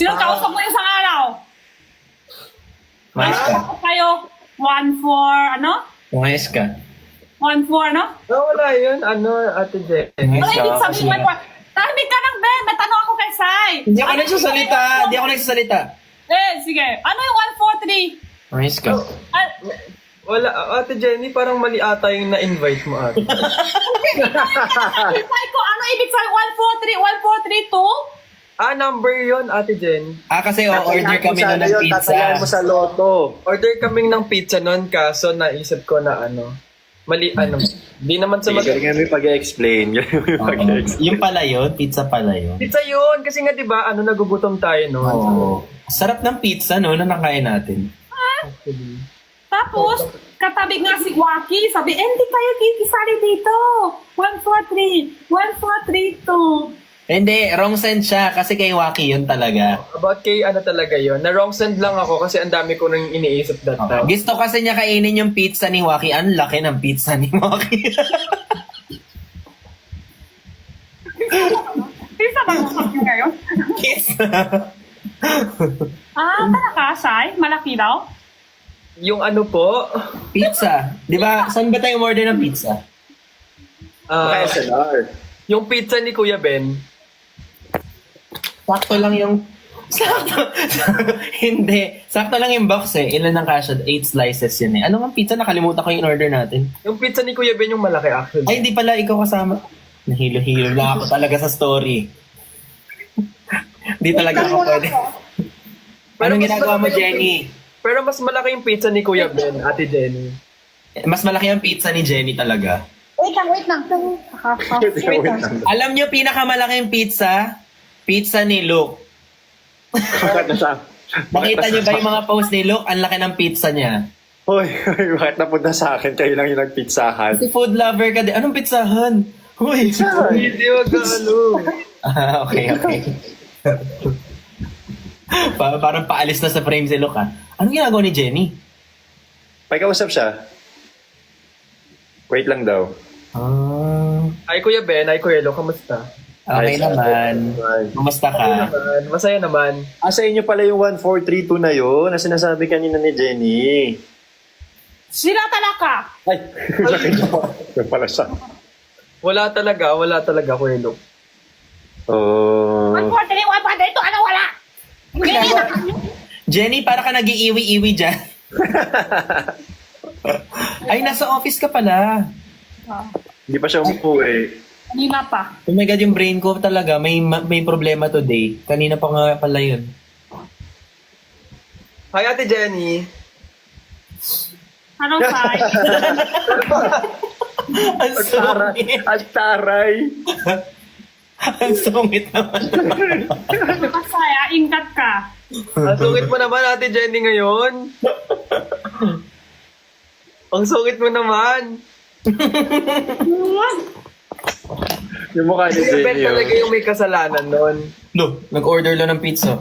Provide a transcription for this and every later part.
Sino kausap mo isang araw? Umayos ka. Ano kayo? 1-4, ano? Umayos ka. 1-4, ano? Wala yun. Ate Jenny? Ano Umayos ibig ka sabihin kasi. 1-4? Tahimik ka lang, Ben. May tanong ako kay Sai. Hindi ako nagsasalita. Hindi ako nagsasalita. Sige. Ano yung 1-4-3? Umayos ka. Wala. Ate Jenny, parang mali ata yung na-invite mo ate. Sai ko, ano ibig sabihin? 1-4-3? 1-4-3-2? Number yon Ate Jen. Kasi order kami na ng Tatayan mo pizza. sa loto. Order kaming ng pizza noon, kaso naisip ko na mali, di naman sa Galing mo pag-explain. Yung pala yun, pizza pala yun. Pizza yun, kasi nga diba, nagugutom tayo noon. Oo. Sarap ng pizza, no, na nakain natin. Tapos, katabi nga si Waki. Sabi, hindi kayo kikisali dito. 1-4-3. 1-4-3-2. Hindi, wrong send siya kasi kay Waki yun talaga. About kay talaga yon na wrong send lang ako kasi ang dami ko nang iniisip that time. Gusto kasi niya kainin yung pizza ni Waki. Ang laki ng pizza ni Waki. Pizza ba ang sabi ngayon? Pizza. Talaga, Sai? Malaki daw? Yung po, Pizza. Di ba? Saan ba tayo order ng pizza? SNR. yung pizza ni Kuya Ben, Sakto lang yung... Sakto. Hindi. Sakto lang yung box eh. Ilan ang kasya? 8 slices yun eh. Ano nga pizza? Nakalimutan ko yung order natin. yung pizza ni Kuya Ben yung malaki actually. Ay, hindi pala ikaw kasama. Nahilo-hilo lang ako talaga sa story. Hindi talaga ako pwede. Anong mas ginagawa mo, malaki yung Jenny? Pero mas malaki yung pizza ni Kuya Ben, Ate Jenny. Mas malaki ang pizza ni Jenny talaga. Wait lang. Alam niyo, pinakamalaking pizza? Pizza ni Luke. Bakit na siya? Nakita niyo ba yung mga post ni Luke? Ang laki ng pizza niya. Hoy, bakit napunta sa akin? Kayo lang yung nagpizzahan. Kasi food lover ka din. Anong pizzahan? Uy! Hindi wag Okay. Parang paalis na sa frame si Luke ah. Anong ginagawa ni Jenny? May kausap siya. Wait lang daw. Hi Kuya Ben, hi Kuya Lo, kamusta? Okay naman. Kumusta ka? Masaya naman. Sa inyo pala yung 1432 na yun na sinasabi kanina ni Jenny. Sila talaga. Ay, yung pala siya. Wala talaga Kuya Lo. Oh. 1-4-3, 1-4-3-2. Ano wala? Jenny, para ka nag-iiwi-iwi dyan. Ay, nasa office ka pala. Hindi pa siya umupo eh. Kanina pa. Oh my God, yung brain ko talaga, may problema today. Kanina pa nga pala yun. Hi Ate Jenny. Ano, Sai? Ang sungit. At taray. Ang sungit naman. Sai, ingat ka. Ang sungit mo naman Ate Jenny ngayon. Ang sungit mo naman. Yung mukha ni Kuya Ben Jenny. talaga yung may kasalanan nun. No, nag-order lang ng pizza.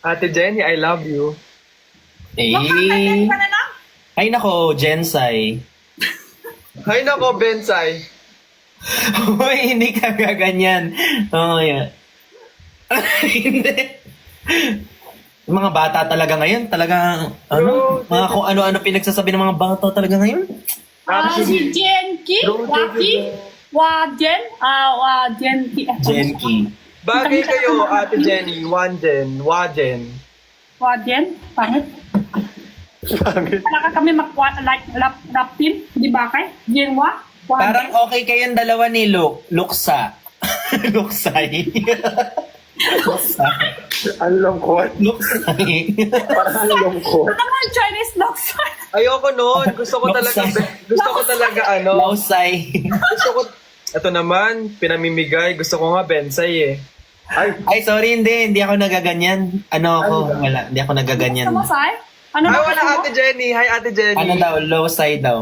Ate Jenny, I love you. Eh. Ka na lang? Ay nako, Jensai. Hay nako, Bensay. Uy, hindi ka gaganyan. Oo, yeah. Hindi. Yung mga bata talaga ngayon, talaga, mga kung ano-ano pinagsasabi ng mga bata talaga ngayon. Si Jenki? Waki? Wajen? Jenki. Genki. Bagay kayo, Ate Jenny. Wajen. Wajen? Pangit? Talaga kami lap team? Di ba kay? Jenwa? Parang okay kayong dalawa ni Luke. Luksa. Luksay. Luksa. Ang lungkot. Luksay. Parang ang lungkot. Ano nga Chinese looks? Ayoko nun. Gusto ko talaga, Lausay. gusto ko, ito naman, pinamimigay. Gusto ko nga Bensay eh. Ay, sorry, hindi ako nagaganyan. Ano ako? Wala, hindi ako nagaganyan. Gusto mo, Sai? Ano Ay, ba wala gusto mo? Ate Jenny. Hi, Ate Jenny. Ano daw? Lausay daw.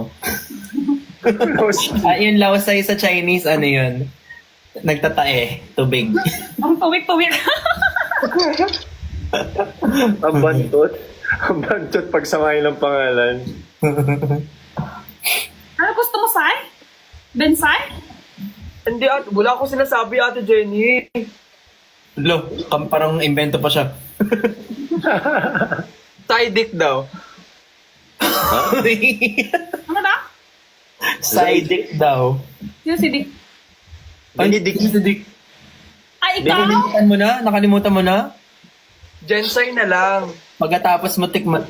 Yung lausay sa Chinese, ano yun? Nagtatae. Tubig. Ang tuwik-tuwik. Ang bantot. Ang bantot pag samahin ng pangalan. Ano gusto mo, Sai? Bensai? Hindi, wala akong sinasabi, Ate Jenny. Lo, parang invento pa siya. Side dick daw. Ano na? Side dick daw. Sino si Dick? Benedict. Si Dick. Ay, ikaw? Nakalimutan mo na? Nakalimutan mo na? Gensai na lang. Pagkatapos mo tikman.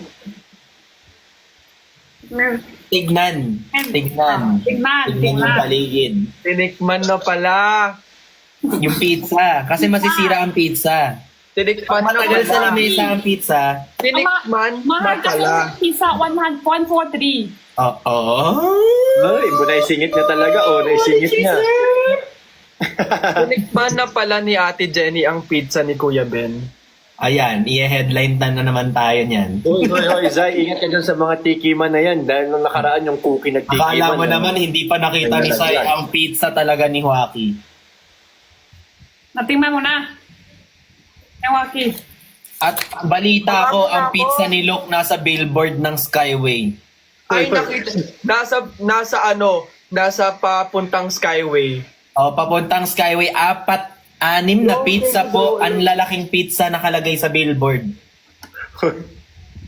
Tignan. Tignan. Tignan. Tignan yung paligid. Tinikman na pala. Yung pizza. Kasi masisira ang pizza. Tinikman na Matagal sa pala. lamesa ang pizza. Tinikman na Mahal kasi pala. yung pizza, 143. Oo. Ay, naisingit na talaga. Naisingit niya. Tinikman na pala ni Ate Jenny ang pizza ni Kuya Ben. Ayan, i-headline na naman tayo niyan. Hoy, Zay, ingat ka dyan sa mga tikiman na yan. Dahil nung nakaraan yung cookie nagtikiman. Akala mo naman hindi pa nakita ni Sai ang pizza talaga ni Joaquin. Natingnan mo na. Ewaki. At balita ko, ang pizza ni Luke nasa billboard ng Skyway. Ay, nakita. Nasa papuntang Skyway. O, papuntang Skyway, 6 na pizza po, ang lalaking pizza nakalagay sa billboard.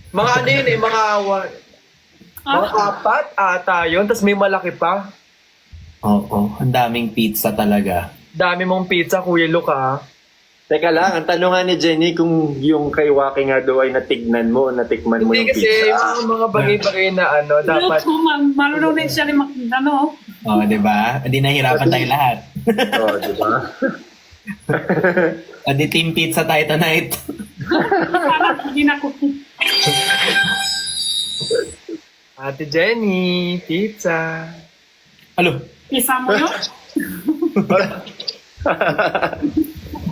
Mga ano yun mga 4 ata yun, tapos may malaki pa. Oo, ang daming pizza talaga. Dami mong pizza, Kuya Luka. Teka lang, ang tanong nga ni Jenny kung yung kay Waki nga daw ay natignan mo o natikman mo Hindi yung kasi pizza. yung mga bagay-bagay na dapat. Marunong din siya rin ano. O, di ba? Hindi nahirapan tayo lahat. Di ba? O, di team pizza tayo tonight. Sana hindi na ko. Ate Jenny, pizza. Alo, Pizza mo yun?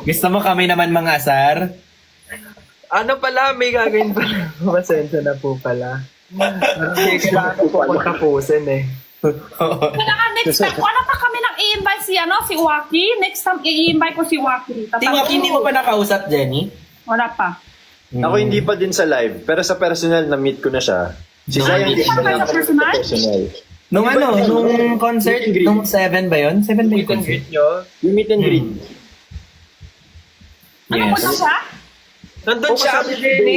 gusto mo kami naman mga asar? Ano pala, may gagawin pala. Masensya na po pala. Hindi kailangan po pagtapusin eh. Kaya next time, ano pa kami nang i-invite si Waki? Next time, i-invite ko si Waki. Si Joaquin, hindi mo pa nakausap, Jenny? Wala pa. Ako hindi pa din sa live, pero sa personal na-meet ko na siya. Si Zay hindi Hindi pa ko kayo na sa personal? personal. Nung nung concert, Meet and greet. nung 7 ba yun? 7 ba Meet yung and concert? greet nyo. Yung meet and greet. Ano mo na siya? Nandun siya, Ate Jenny.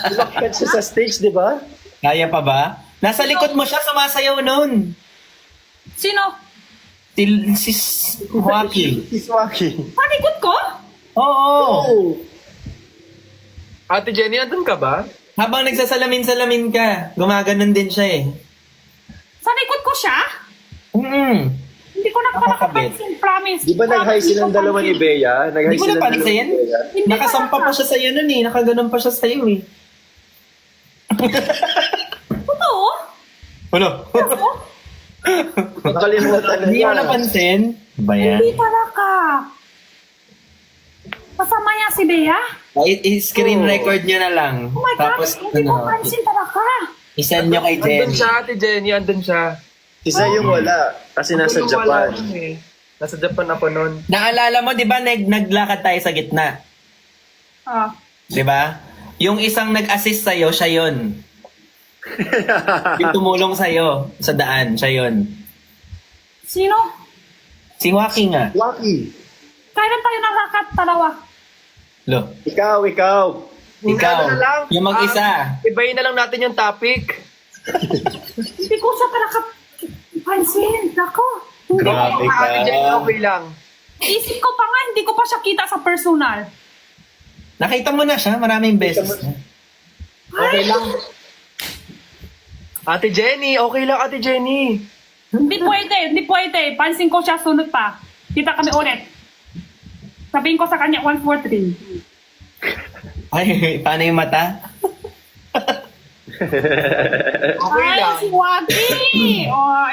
Lumakad siya sa stage, di ba? Kaya pa ba? Nasa likod mo siya, sumasayaw nun. Sino? Si Joaquin. Si Waki. Panikot ko? Oo. Ate Jenny, nandun ka ba? Habang nagsasalamin-salamin ka, gumaganon din siya eh. Sa likod ko siya? Hindi ko na pa Nakakabit. nakapansin, promise. Di ba nag-hi Promise, silang hindi ko dalawa ni pansin. Bea? Nag-hi Hindi mo silang napansin? dalawa ni Bea? Hindi Nakasampa pa pa siya sa'yo nun eh. Nakaganon pa siya sa'yo eh. Totoo? Ano? Nakalimutan na Hindi niya. mo napansin? Ba yan? Hindi talaga. Kasama niya si Bea? Ay, i-screen record nyo na lang. Oh my Tapos, God, hindi ko pansin talaga. isend nyo kay Andun Jenny. siya, Ate Jenny, andun siya. Si Zay yung wala, kasi nasa Andun yung wala Japan. nun eh. Nasa Japan ako nun. Naalala mo, di ba, naglakad tayo sa gitna? Ah. Di ba? Yung isang nag-assist sa'yo, siya yun. Yung tumulong sa'yo sa daan, siya yun. Sino? Si Joaquin nga. Waki, Kailan tayo nakakat dalawa? Lo, ikaw. ikaw, Ano na lang, yung mag-isa. Ibayin na lang natin yung topic. Hindi ko siya pa nakapansin. Ako. Hindi ko Grabe pa. ka. Ate Jenny, okay lang. Isip ko pa nga, hindi ko pa siya kita sa personal. Nakita mo na siya, maraming beses. Okay lang. Ate Jenny, okay lang, Ate Jenny. Hindi pwede. Pansin ko siya, sunod pa. Kita kami ulit. Sabihin ko sa kanya, 143. Ay, paano yung mata? Okay Ay, lang. si Waki!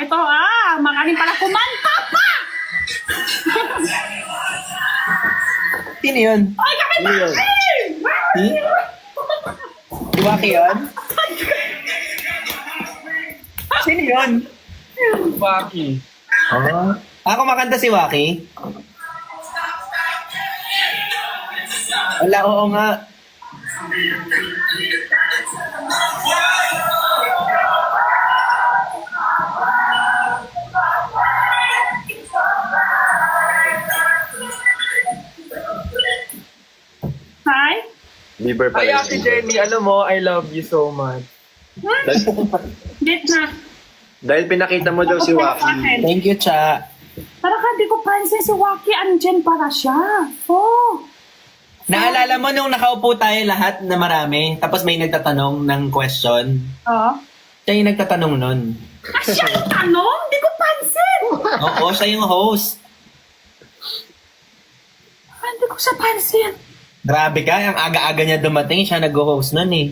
Ito magaling pala kumanta pa! Sino yun? Ay, kami ba? Si? Si Joaquin yun? Sino yun? Waki. Oh. Ako makanta si Joaquin? Wala, oo nga. Bieber Ay, pala. Ate Jenny, alam mo, I love you so much. Date na. Dahil pinakita mo daw si Waki. Thank you, Cha. Para ka, di ko pansin si Waki, andyan para siya. Oh. Naalala mo nung nakaupo tayo lahat na marami, tapos may nagtatanong ng question? Oh. Siya yung nagtatanong nun. Ah, siya ang tanong? Di ko pansin. Oo, siya yung host. Ah, di ko siya pansin. Grabe ka, ang aga-aga niya dumating, siya nag-host nun eh.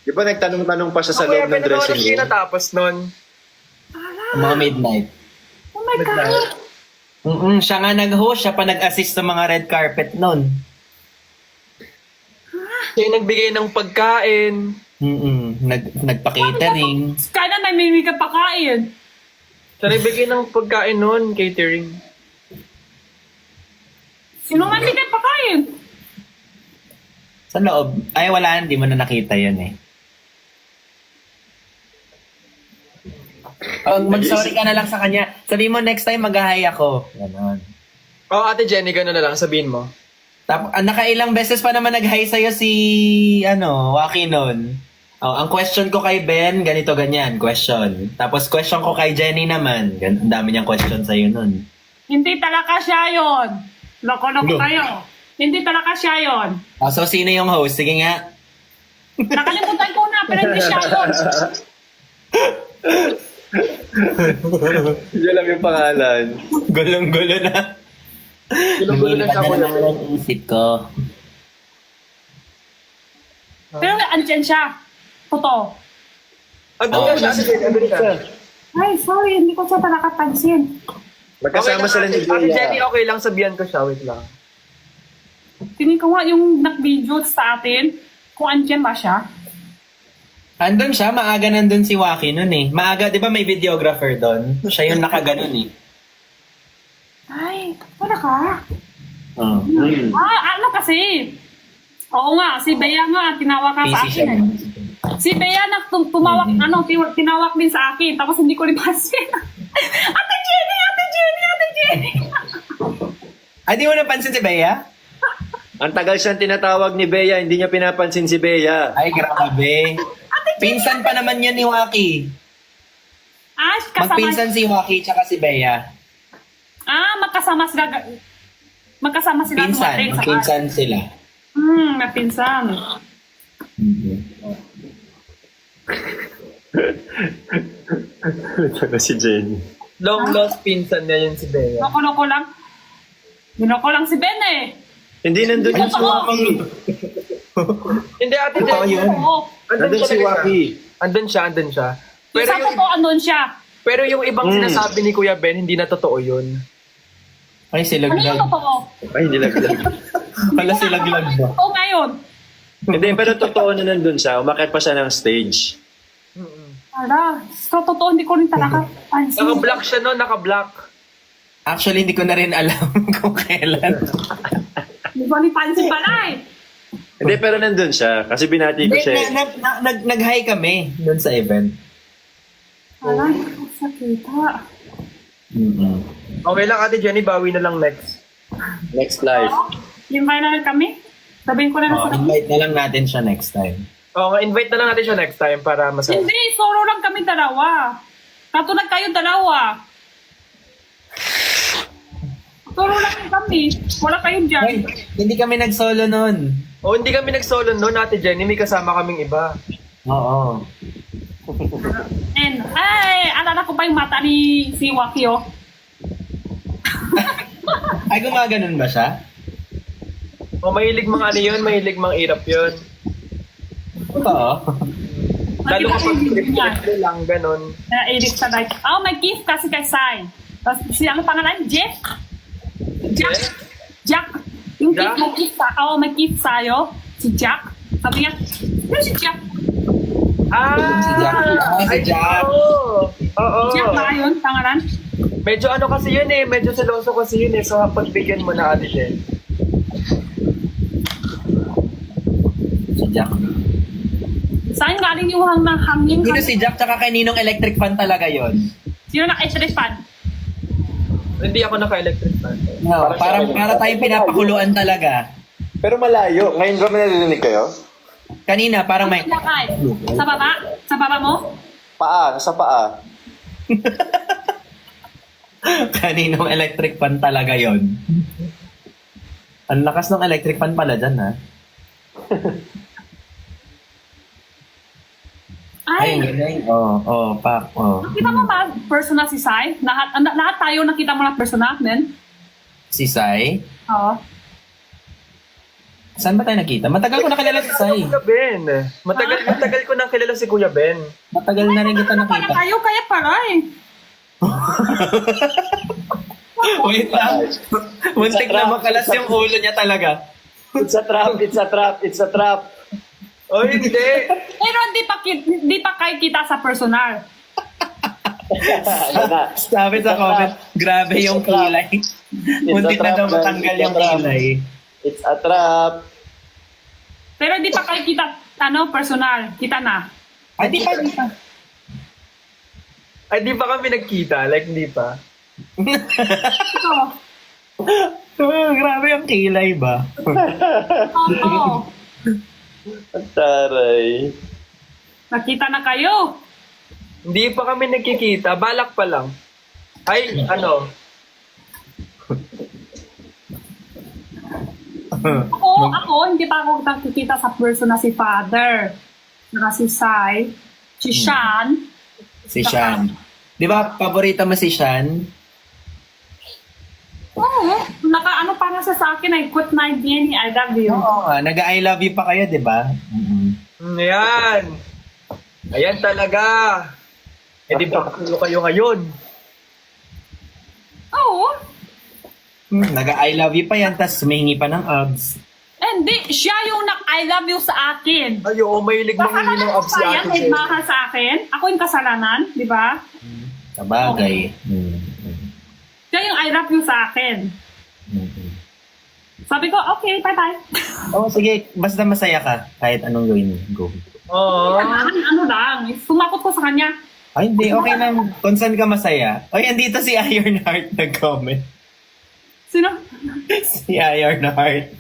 Di ba nagtanong-tanong pa siya sa Kuya, loob ng dressing pinanood siya room? natapos nun. Mga midnight. Oh my God. Siya nga nag-host, siya pa nag-assist sa mga red carpet nun. Siya yung nagbigay ng pagkain. Nagpa-catering. Kaya na may ka pakain. Siya nagbigay ng pagkain nun, catering. Sino man may ka pakain? Sa loob. Ay, wala, hindi mo na nakita yun eh. Oh, mag-sorry ka na lang sa kanya. Sabihin mo, next time mag-hi ako. Ganon. Oh, Ate Jenny, gano'n na lang, sabihin mo. Nakailang beses pa naman nag-hi sa'yo si, Waki nun. Oh, ang question ko kay Ben, ganito, ganyan, question. Tapos question ko kay Jenny naman. Ang dami niyang question sa'yo nun. Hindi talaga siya yun. Loko-loko Ano? kayo. Hindi talaga siya yun. Oh, so, sino yung host? Sige nga. Nakalimutan ko na, pero hindi siya yun. Hindi alam yung pangalan. Gulong-gulo na. Gulo-gulo na siya, kuya. ang isip ko. Pero andyan siya. Totoo. Andun ka siya, Ate Jenny, andun siya. Ay, sorry. Hindi ko siya talaga pansin. Magkasama sila ni Ate Jenny, Bea. okay lang, sabihan ko siya, wait lang. Tingin ko nga yung nag-video sa atin, kung andyan ba siya. Andun siya, maaga nandun si Waki nun eh. Maaga, di ba may videographer doon? Siya yung nakaganon eh. Ay, wala ka. Oh. Ano kasi? Oo nga, si Bea nga, tinawag ka sa Busy siya. akin. Si Bea tumawak, tinawak din sa akin, tapos hindi ko rin pansin. Ate Jenny, Ate Jenny, Ate Jenny. Ay, di mo napansin si Bea? Ang tagal siyang tinatawag ni Bea, hindi niya pinapansin si Bea. Ay, grabe. Pinsan pa naman yan ni Waki. Ah, kasama. Magpinsan si Waki tsaka si Bea. Magkasama sila. Magkasama sila. dumating sa Magpinsan sila. Magpinsan. Ito si Jenny. Long lost pinsan niya yun si Bea. Loko-loko lang. Binoko lang si Ben eh. Hindi nandun yung si Totoo. Waki. Hindi, Ate Totoo Jenny. yun. Oo. Nandun si Waki. Andun siya. Yung Pero sa yung, totoo, andun siya. pero yung ibang sinasabi ni Kuya Ben, hindi na totoo yun. Ay, Ano yung silaglag. totoo? Ay, hindi lang. Wala silaglag ba? Totoo ngayon. Hindi, pero totoo na nandun siya. Umakit pa siya ng stage. Ala, so totoo, hindi ko rin talaga pansin. Naka-block siya no, naka-block. Actually, hindi ko na rin alam kung kailan. Hindi ko rin pansin pala eh. Hindi, pero nandun siya. Kasi binati ko Hindi, siya. eh. nag-hi kami doon sa event. Ala, hindi ko sa kita. Okay lang, Ate Jenny, bawi na lang next. Next live. Invite na lang kami. Sabihin ko na lang Oh, sa kanya. invite na lang natin siya next time. Oo nga, invite na lang natin siya next time para masaya. Hindi, solo lang kami dalawa. Katulad kayo dalawa. Solo lang kami. Wala kayong dyan. Ay, hindi kami nag-solo nun. O, hindi kami nag-solo noon, Ate Jenny. May kasama kaming iba. Oo. And, ay, alala ko pa yung mata ni si Waki, oh. Ay, gumaganon ba siya? O, mahilig mga ano yun, mahilig mga irap yun. Totoo. Lalo Nakita ko kapag yung video niya. trip lang, ganun. Na-edit sa like, oh, may gift kasi kay Sai. Tapos, ang pangalan, Jeff? Jack. Yung Jack? gift, may gift sa, oh, may gift sa'yo. Si Jack. Sabi niya, ano si Jack? Si Jack. Ah, si ay, Jack. Oo. Jack ba yun, pangalan? Medyo ano kasi yun eh, medyo seloso kasi yun eh. So, pagbigyan mo na, Ate Jenny. Si Jack. Saan galing yung hangin? Sino si Jack tsaka kaninong electric fan talaga yon? Sino na-estress fan? Hindi ako naka-electric fan. No, para tayong pinapakuluan talaga. Pero malayo. Ngayon ba may narinig kayo? Kanina, parang may... Lakay. Sa baba? Sa baba mo? Paa, nasa paa. Kaninong electric fan talaga yon. Ang lakas ng electric fan pala dyan, ha? Ay, ang Ay, galing. Pak. nakita mo ba personal si Sai? Lahat tayo nakita mo na personal, men? Si Sai? Oo. Saan ba tayo nakita? Matagal ko na kilala si Sai. Kuya Ben. Matagal ko nang kilala si Kuya Ben. Matagal na rin kita Para nakita. kayo, kaya para eh. Wait lang. Muntik na makalas yung ulo niya talaga. It's a trap, it's a trap, it's a trap. Oh, hindi. Pero di pa kayo kita sa personal. Ayun na. Sabi sa comment, grabe yung kilay. Muntik na daw matanggal yung kilay. It's a trap. Pero di pa kayo kita, personal. Kita na. Ay, di pa. Ay, di pa kami nagkita. Like, di pa. Ito. Grabe yung kilay ba? Oo. Ang taray. Nakita na kayo. Hindi pa kami nagkikita. Balak pa lang. Ay, ano? Ako, hindi pa ako nakikita sa person na si Father. Saka si Sai. Si Sean. Si Shan. Di ba, paborito mo si Shan? Oo. Naka-ano pa nga siya sa akin. I quit my DNA. I love you. Oo nga, nag-I love you pa kayo, di ba? Ayan. Ayan talaga. Eh, di ba kayo ngayon? Oo. Nag-I love you pa yan, tas sumingi pa ng abs. Hindi. Siya yung I love you sa akin. Ay, oo, mahilig mangingi ng abs si Sayang, Ate Jen. mahal sa akin. Ako yung kasalanan. Di ba? Sabagay. Siya yung I love you sa akin. Sabi ko, okay, bye-bye. Oh, sige, basta masaya ka. Kahit anong gawin mo, go. Oo. Ano lang, sumakot ko sa kanya. Ay, hindi, okay lang. Kung saan ka masaya. Oy, andito si Ironheart nag-comment. Sino? Si Ironheart.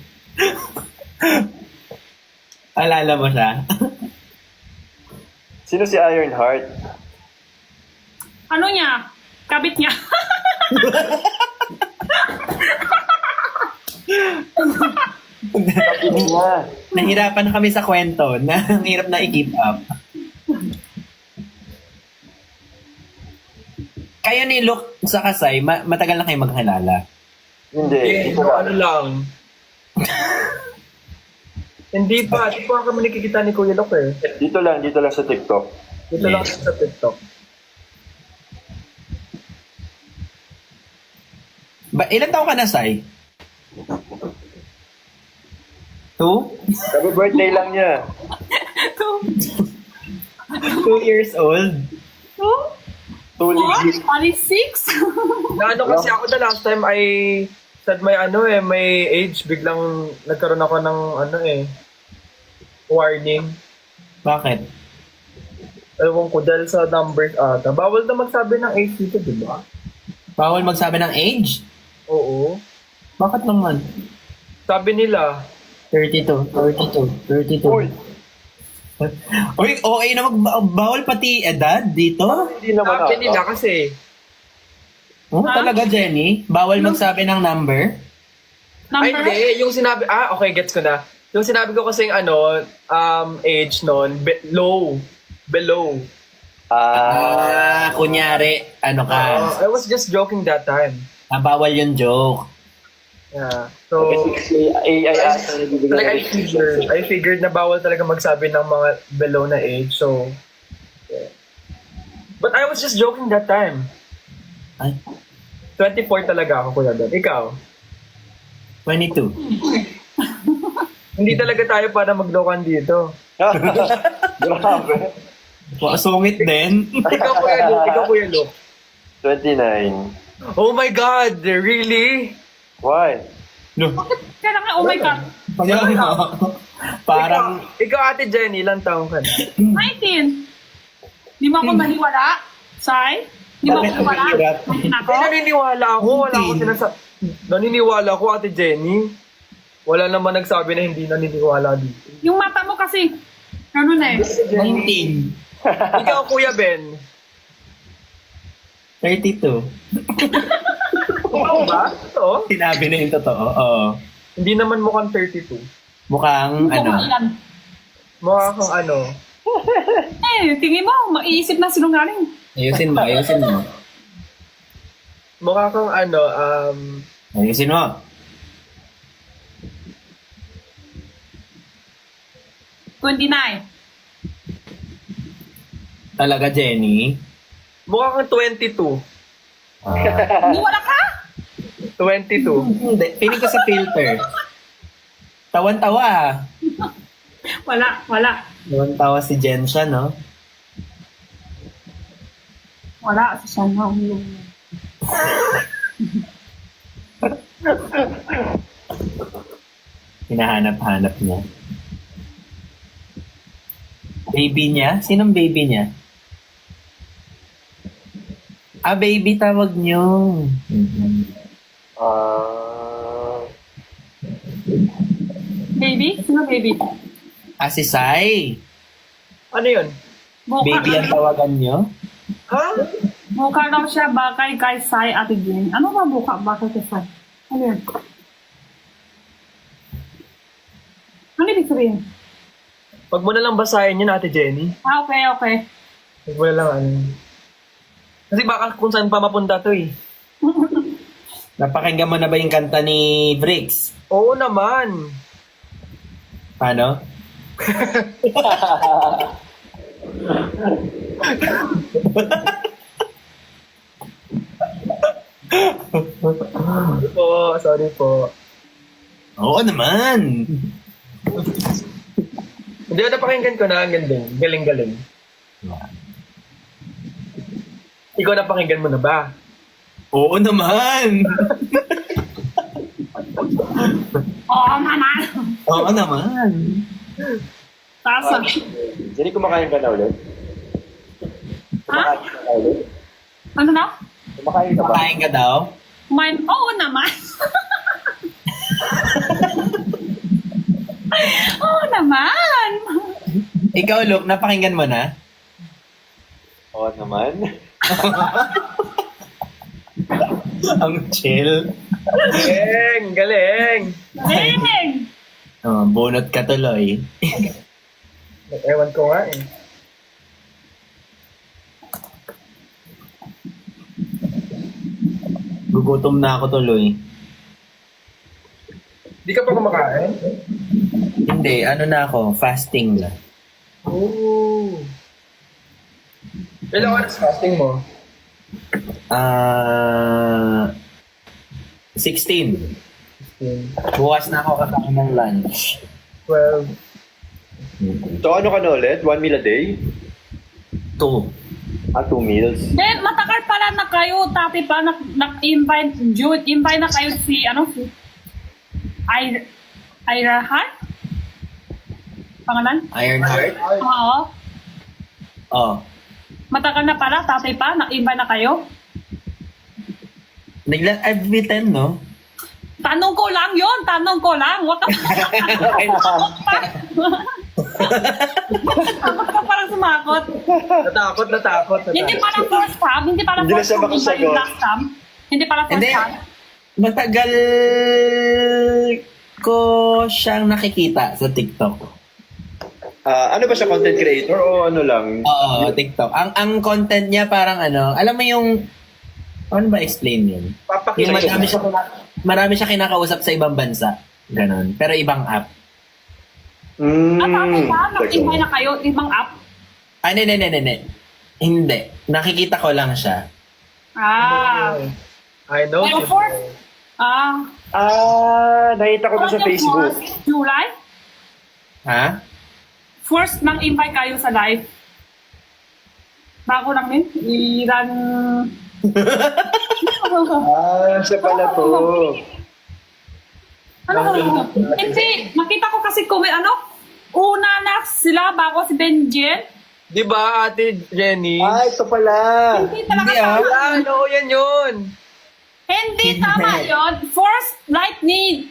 Alala mo siya? Sino si Ironheart? Ano niya? Kabit niya. Nga. Nahirapan na kami sa kwento na ang hirap na i-keep up. Kayo ni Luke sa Kasay, matagal na kayo magkilala. Hindi. Eh, Ito ano lang. Hindi pa. Di pa kami nakikita ni Kuya Lok eh. Dito lang sa TikTok. Dito lang sa TikTok. Ilan taon ka na, Sai? 2? Sabi birthday lang niya. 2 years old? Tulig. 26? Naano kasi ako the last time ay said may age, biglang nagkaroon ako ng warning. Bakit? Ewan ko dahil sa numbers ata. Bawal na magsabi ng age dito, di ba? Bawal magsabi ng age? Oo. Bakit naman? Sabi nila, 32. Uy, okay na bawal pati edad dito? Hindi naman sabi ata. nila kasi, Oh, talaga, Jenny? Bawal magsabi ng number? ay Number? hindi, yung sinabi, okay, gets ko na. Yung sinabi ko kasing age nun, below. Kunyari, ano ka? I was just joking that time. Bawal yung joke. Yeah. So, like I figured na bawal talaga magsabi ng mga below na age. So, yeah. But I was just joking that time. Ay, 24 talaga ako, Kuya Ben. Ikaw? 22. Hindi talaga tayo para maglokan dito. Grabe. Sungit din. Ikaw, Kuya Luke. 29. Oh my God! Really? Why? No. Kaya nga, oh my God. Parang, Ikaw, Ate Jenny, ilang taong ka na? 19. Di mo ako maniwala? Sai? Di mo ako maniwala? Hirap. Ako? Naniniwala ako. Wala ako naniniwala ako, Ate Jenny. Wala naman nagsabi na hindi naniniwala dito. Yung mata mo kasi, ano na eh. 19. Ikaw, Kuya Ben. 32. Ikaw ba? Ito? Sinabi na yung totoo. Oo. Hindi naman mukhang 32. Mukhang, ano, Ilan? Mukha kang ano. Tingin mo, maiisip na sinungaling. ayusin mo, ayusin mo. Mukha kang ano, Ayusin mo. $29. Talaga, Jenny? mukha kang 22. Ah. Hindi wala ka? 22. Hindi, feeling ko sa filter. Tawan-tawa ah. Wala. Tawan-tawa si Jen siya, no? Wala. Siya na. Hinahanap-hanap niya. Baby niya? Sinong baby niya? Ah, baby tawag niyo. Baby? Sino baby? Ah, si Sai. Ano yun? Baby ang tawagan niyo? Ha? Mukha daw siya bakay kay Sai Ate Jen. Ano ba mukha bakay kay Sai? Ano yun? Ano ibig sabihin? Pag mo na lang basahin yun, Ate Jenny. Ah, okay. Pag mo na lang ano. Kasi baka kung saan pa mapunta to eh. Napakinggan mo na ba yung kanta ni Briggs? Oo naman. Paano? Sorry po. Oo naman. Hindi, napakinggan ko na. Ang gandang. Galing-galing. Ikaw napakinggan mo na ba? Oo naman. Oo naman. Oo naman. Tasa. Jenny, kumakain ka na ulit? Ha? Kumakain ka na ulit? Ano na? Kumakain ka ba? Makain ka daw? Mine, oo naman. Oo naman. Ikaw, Luke, napakinggan mo na? Oo naman. Ang chill. Galing! Galing. Oh, bunot ka tuloy. Ewan ko nga eh. Gugutom na ako tuloy. Di ka pa kumakain? Hindi, ano na ako, fasting na. Oo. Ilang oras fasting mo? 16. Bukas na ako kakain ng lunch. 12. So ano ka na ulit? 1 meal a day? 2. 2 meals? Then, matagal pala na kayo, tati pa, invite na kayo si Ira Hart? Pangalan? Ironheart? Oo. Oh. Matagal na pala, tatay pa, invite na kayo? I've been no? Tanong ko lang yun, Wag ka Takot ka parang sumakot. Natakot. Hindi pala first time, Hindi na siya makasagot. yung last time. Hindi pala first Hindi. time. Matagal ko siyang nakikita sa TikTok. Ano ba siya? Content creator o ano lang? Oo, TikTok. Ang content niya parang ano, alam mo yung, ano ba explain yun? Yung marami siya kinakausap sa ibang bansa. Ganon. Pero ibang app. Tatay pa, invite na kayo, ibang app. Ah, hindi. Nakikita ko lang siya. I know. Pero first, Nakita ko doon sa Facebook. July? Ha? First nang invite kayo sa live. Bago lang din. Iran. Siya pala to. Hindi. Nakita ko kasi una na sila bago si Benjen. Di ba, Ate Jenny? Ito pala. Hindi talaga Hindi, ah. tama. Yan yun. Hindi tama yun. First live ni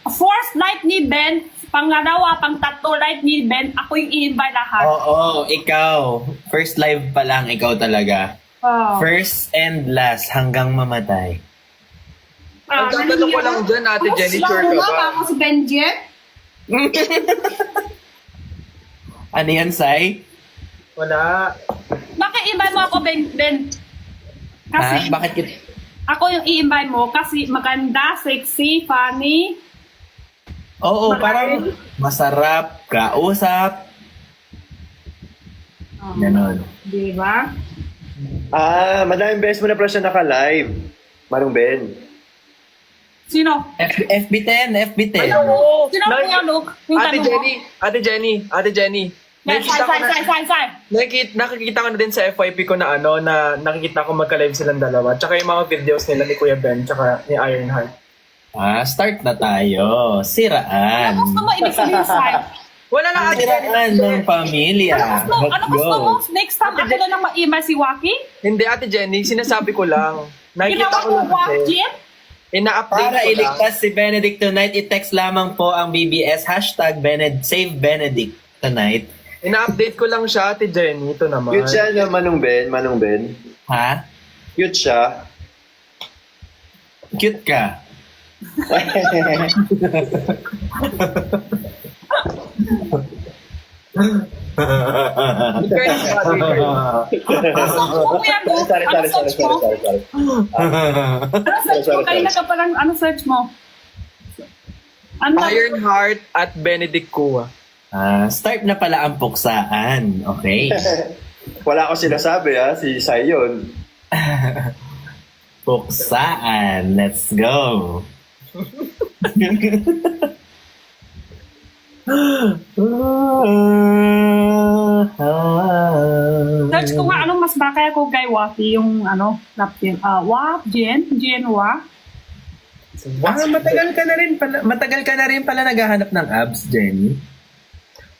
Fourth night ni Ben, pangalawa, pang-tatlo night ni Ben, ako yung i-invite lahat. Oo, ikaw. First live pa lang, ikaw talaga. Oh. First and last, hanggang mamatay. Ang tatanong ko lang dyan, Ate Jenny, sure ka ba? Ako si Benjet. Ano yan, Sai? Wala. Bakit invite mo ako, Ben? Kasi Ha? Bakit kita? ako yung i-invite mo kasi maganda, sexy, funny. Oo, Bakit? parang masarap, kausap. Ganon. Di ba? Madaming beses mo na pala siya naka-live. Manong Ben. Sino? FB10, FB10. Sino po yung look? Yung Ate tanong mo? Jenny. Yes, Nakikita ko na din sa FYP ko na nakikita ko magka-live silang dalawa. Tsaka yung mga videos nila ni Kuya Ben, tsaka ni Ironheart. Start na tayo. Siraan. Ano gusto mo ibig sabihin, Sai? Wala na, Ate Jenny. Siraan ng pamilya. Ano gusto mo? Next time ako na lang ma-email si Waki? Hindi, Ate Jenny, sinasabi ko lang. Nakikita Ginawa ko mo lang Waki? Ina-update Para ko lang. iligtas si Benedict tonight, i-text lamang po ang BBS hashtag Save Benedict tonight. Ina-update ko lang siya, Ate Jenny. Ito naman. Cute siya na Manong Ben. Ha? Cute siya. Cute ka. Girl, Ano mo yan, Luke? Sorry. Ano search mo? Ano search mo? Kanina ka parang, ano search mo? Ano? Ironheart at Benedict Kua. Start na pala ang puksaan. Okay. Wala ko sinasabi si Sai yun. Puksaan. Let's go. Search ko nga, anong mas bakay ako kay Waki, yung ano, napkin. Jenwa. Matagal ka na rin pala naghahanap ng abs, Jenny.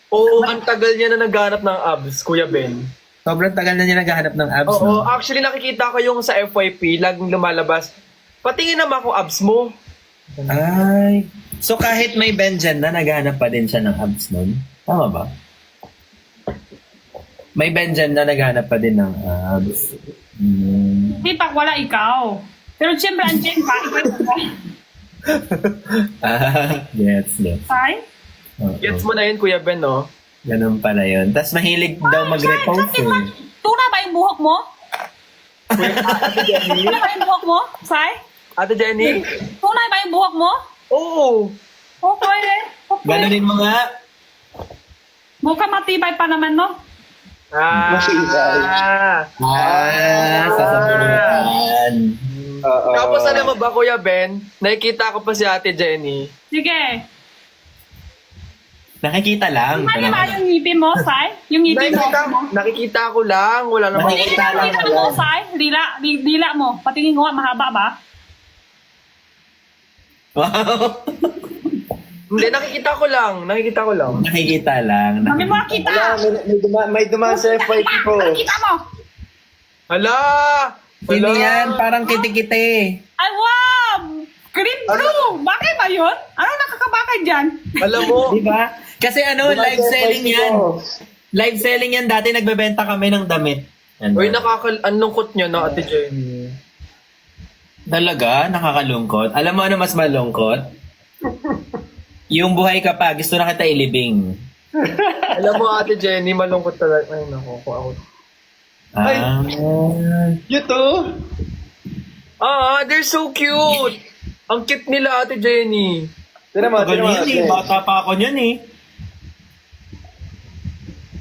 Oo, ang tagal niya na naghanap ng abs, Kuya Ben. Sobrang tagal na niya naghahanap ng abs, Oo, no? actually nakikita ko yung sa FYP, laging lumalabas. Patingin naman kung abs mo. Ay. So kahit may Benjan na, naghahanap pa din siya ng abs nun? Tama ba? May Benjan na naghahanap pa din ng abs. Di pa, wala ikaw. Pero siyempre, ang Jen pa, ikaw Gets. Sai? Oo. Gets mo na yun, Kuya Ben, no? Ganun pala yun. Tapos mahilig daw mag-repose eh. Tunay ba yung buhok mo? Ate Jenny? Tunay ba yung buhok mo, Sai? Ate Jenny? Tunay ba yung buhok mo? Oo. Okay. Ganunin mo nga. Mukhang matibay pa naman, no? Sasabunutan. Tapos alam mo ba, Kuya Ben, nakikita ko pa si Ate Jenny. Sige. Nakikita lang. Ano ba yung ngipin mo, Sai? Yung ngipin mo. Nakikita ko lang, wala namang... Nakikita lang Dila mo, Sai. Dila mo. Patingin ko nga, mahaba ba? Wow. Hindi, nakikita ko lang. Nakikita lang. Mami mo nakita. May dumaan sa FYP ko. Nakita mo. Hala! Hindi yan. Parang kiti-kiti. Ay, wow! Green blue! Bakit ba yun? Ano nakakabakay dyan? Alam mo, Di ba? Kasi ano, Dumaan live sa selling FYP yan. ko. Live selling yan. Dati nagbebenta kami ng damit. Ano? uy, anlungkot niya na, Ate Jenny. Talaga? Nakakalungkot? Alam mo ano mas malungkot? Yung buhay ka pa, gusto na kita ilibing. Alam mo, Ate Jenny, malungkot talaga. Ay, naku, kung ako. You too? They're so cute! Ang cute nila, Ate Jenny. Tinan mo. Tagal yan eh. Bata pa ako niyan eh.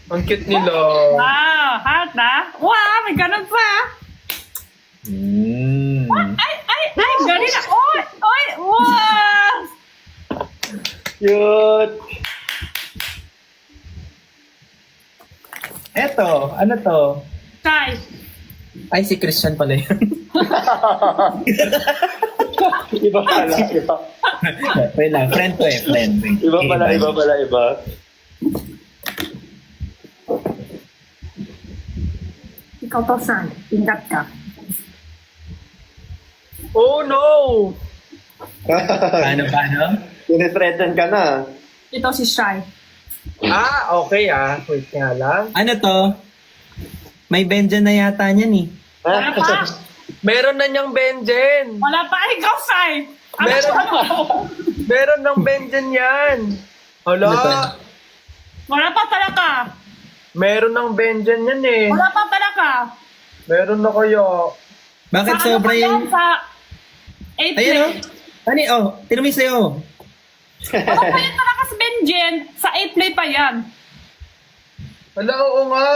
Ang cute nila. Wow, hot ah. Wow, may ganun pa. Ay, ganun na. Oy, wow. Cute. Eto, ano to? Sai. Ay, si Christian pala yun. Iba pala. Wait lang, friend to eh, friend. Iba pala. Ikaw to, Sai. Ingat ka. Oh, no! Paano? Tinithreaten ka na. Ito si Shai. Okay Wait nga lang. Ano to? May Benja na yata niyan eh. Wala pa. Meron na niyang Benjen. Wala pa. Ikaw, Shai. Ano Meron. ano? Meron ng Benjen yan. Ano to? Hala. Wala pa talaga. Meron ng Benjen yan eh. Wala pa talaga. Meron na kayo. Bakit Sa ano sobra pa yan? yung... Sa 8 Ayun oh. Ano oh, tinumi sa'yo. Ano pa yan talaga sa Benjen? Sa 8 play pa yan. Hala, oo nga.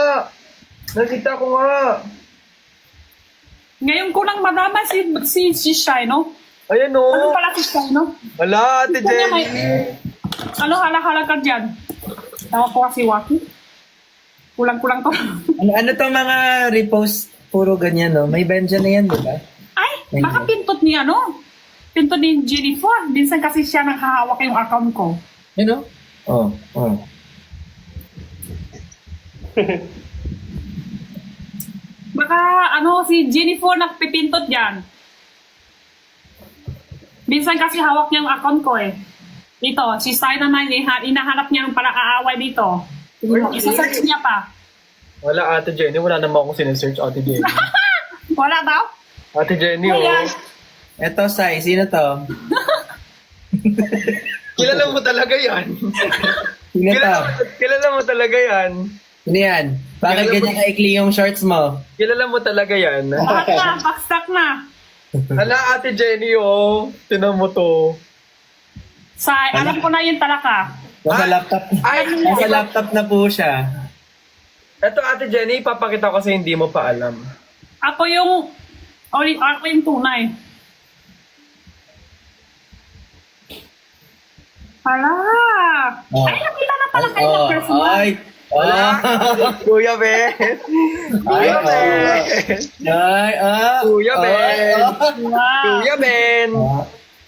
Nakita ko nga. Ngayon ko lang madama si Shai, no? Ayan Ano o. pala si Shai, no? Hala, Ate Kanya may... Jenny. Ano hala-hala ka dyan? Tawa ko kasi Waki. Kulang-kulang to. Ano to mga repost? Puro ganyan no. May Benja na yan, di ba? Ay, baka pintot ni ano? Pintot ni Jennifer. Minsan kasi siya naghahawak yung account ko. Yun oh. Oh. Baka ano, si Jennifer nagpipintot dyan. Minsan kasi hawak niya yung account ko eh. Dito, si Sai naman, inahanap niya ng parang aaway dito. Isa-search niya pa. Wala, Ate Jenny. Wala naman akong sinesearch, Ate Jenny. Wala daw? Ate Jenny, Ayan. Eto, Sai, sino to? Kilala mo talaga yan. Sino to? Kilala mo talaga yan. Sino yan? Bakit Kilala mo- ganyan kaikli yung shorts mo? Kilala mo talaga yan. Lahat na, backstack na. Hala, Ate Jenny, tinan mo to. Sai, alam ko na yun talaga. Nasa laptop. Nasa laptop na po siya. Ito, Ate Jenny, ipapakita ko sa hindi mo pa alam. Ako yung tunay. Hala! Oh. Ay, nakita na pala kayo ng personal. Ay! Wala. Kuya Ben. Kuya Ay, Ben. Ay, Kuya Ben. Wow. Kuya Ben.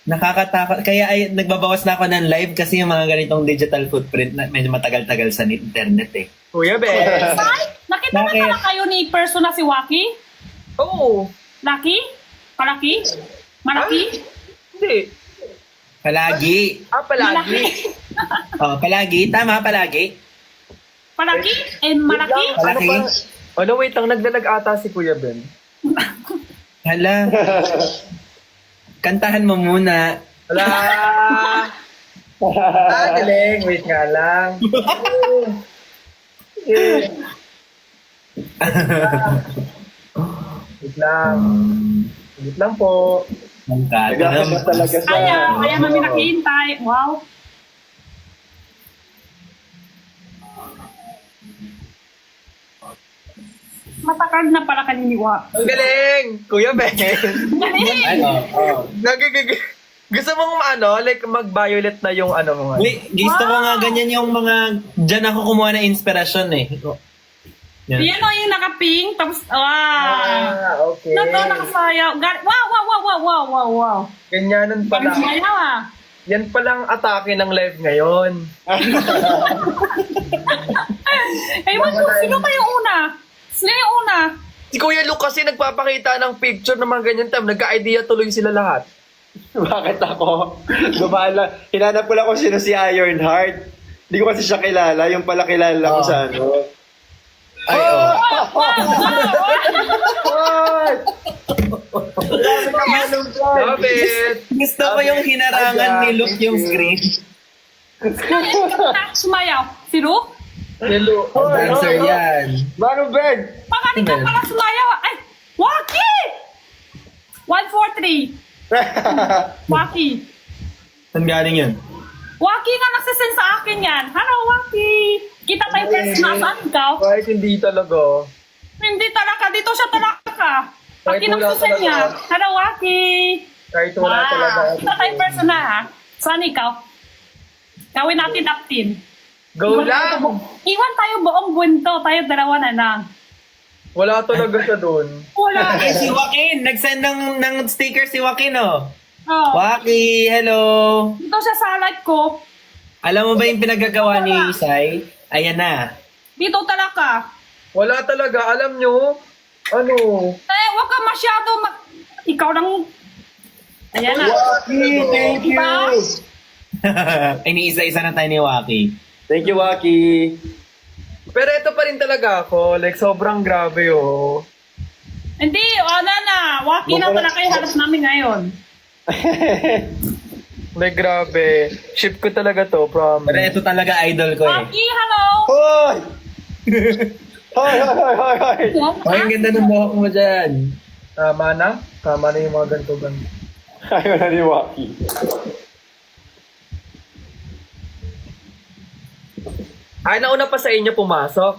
Nakakatakot. Kaya ay, nagbabawas na ako ng live kasi yung mga ganitong digital footprint na medyo matagal-tagal sa internet eh. Kuya Ben. Sai, nakita na Bakit? pala kayo ni persona si Waki? Oo. Lucky? Palaki? Malaki? Hindi. Palagi. Palagi. Oh, palagi. Tama, palagi. Palaki? And malaki? Malaki. Wait lang. Nagdalag ata si Kuya Ben. Hala. Kantahan mo muna. Hala. Galing. Wait nga lang. Wait lang. Wait lang po. Ang Nagkakasya kadam. talaga sa... Kaya namin nakihintay. Wow. Matakard na pala kaniniwa. Ang galing! Kuya Ben. Ay, oh. Gusto mong like mag-violet na yung ano mo nga. Gusto ko nga ganyan yung mga... Diyan ako kumuha ng inspirasyon eh. Yan. Yan o yung naka-pink. Tapos, wow. Okay. Nakasayaw. Wow. Ganyanan pala. Sayaw ah. Yan palang atake ng live ngayon. Ewan ko, sino ba yung una? Sino yung una? Si Kuya Luke kasi nagpapakita ng picture ng mga ganyan time. Nagka-idea tuloy sila lahat. Bakit ako? Gumala. Hinanap ko lang kung sino si Ironheart. Hindi ko kasi siya kilala. Yung pala kilala ko sa ano. Ay, oh. David! Gusto ko yung hinarangan ni Luke yung screen. Sumayaw. Si Luke? Hello. Dancer yan. Mano Ben! Pakati ka pala sumayaw. Ay! Waki! 143. Waki. Saan galing yun? Waki nga nagsasend sa akin yan. Hello, Waki. Kita tayo first na saan ikaw? Kahit hindi talaga. Hindi talaga. Dito siya talaga. Kahit Waki wala nagsasend talaga. niya. Hello, Waki. Kahit wala talaga. Kita tayo first na ha. Saan ikaw? Gawin natin up-team. Go lang! Iwan tayo buong bunto. Tayo dalawa na lang. Wala talaga siya doon. Wala. Ay, si Joaquin! Nag-send ng sticker si Joaquin, oh. Oh. Waki, hello! Dito siya sa live ko. Alam mo ba yung pinagagawa ni Isay? Ayan na. Dito talaga. Wala talaga. Alam nyo? Ano? Wag ka masyado Ikaw lang. Ayan na. Waki, thank you! Diba? Iniisa-isa na tayo ni Waki. Thank you, Waki. Pero ito pa rin talaga ako. Like, sobrang grabe, oh. Hindi, wala na. Waki na pala kayo harap namin ngayon. Like, grabe. Ship ko talaga to, Pero promise. ito talaga idol ko eh. Waki, hello! Hoy! Hoy, hoy, hoy, hoy, hoy! Ay, ang ganda ng buhok mo dyan. Tama na? Tama na yung mga ganito-ganito. Ayaw na ni Waki. Ay, nauna pa sa inyo pumasok.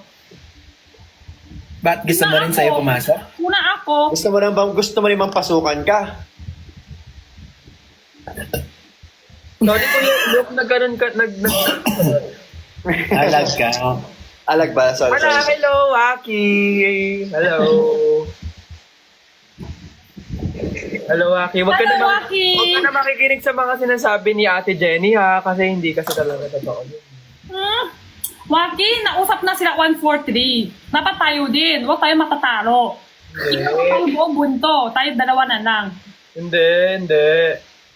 Ba't gusto mo rin sa'yo pumasok? Una ako. Gusto mo rin pasukan ka? Sorry ko yung nagkaroon ka, Alag ka. Oh. Alag ba? Sorry, Hello, sorry. hello, Waki. Hello. Hello, Waki. Huwag ka Hello, na, Waki. huwag ka na makikinig sa mga sinasabi ni Ate Jenny, ha? Kasi hindi kasi talaga totoo yun. Waki, nausap na sila 143. Dapat tayo din. Huwag tayo matatalo. Ikaw tayo buong bunto. Tayo dalawa na lang. Hindi.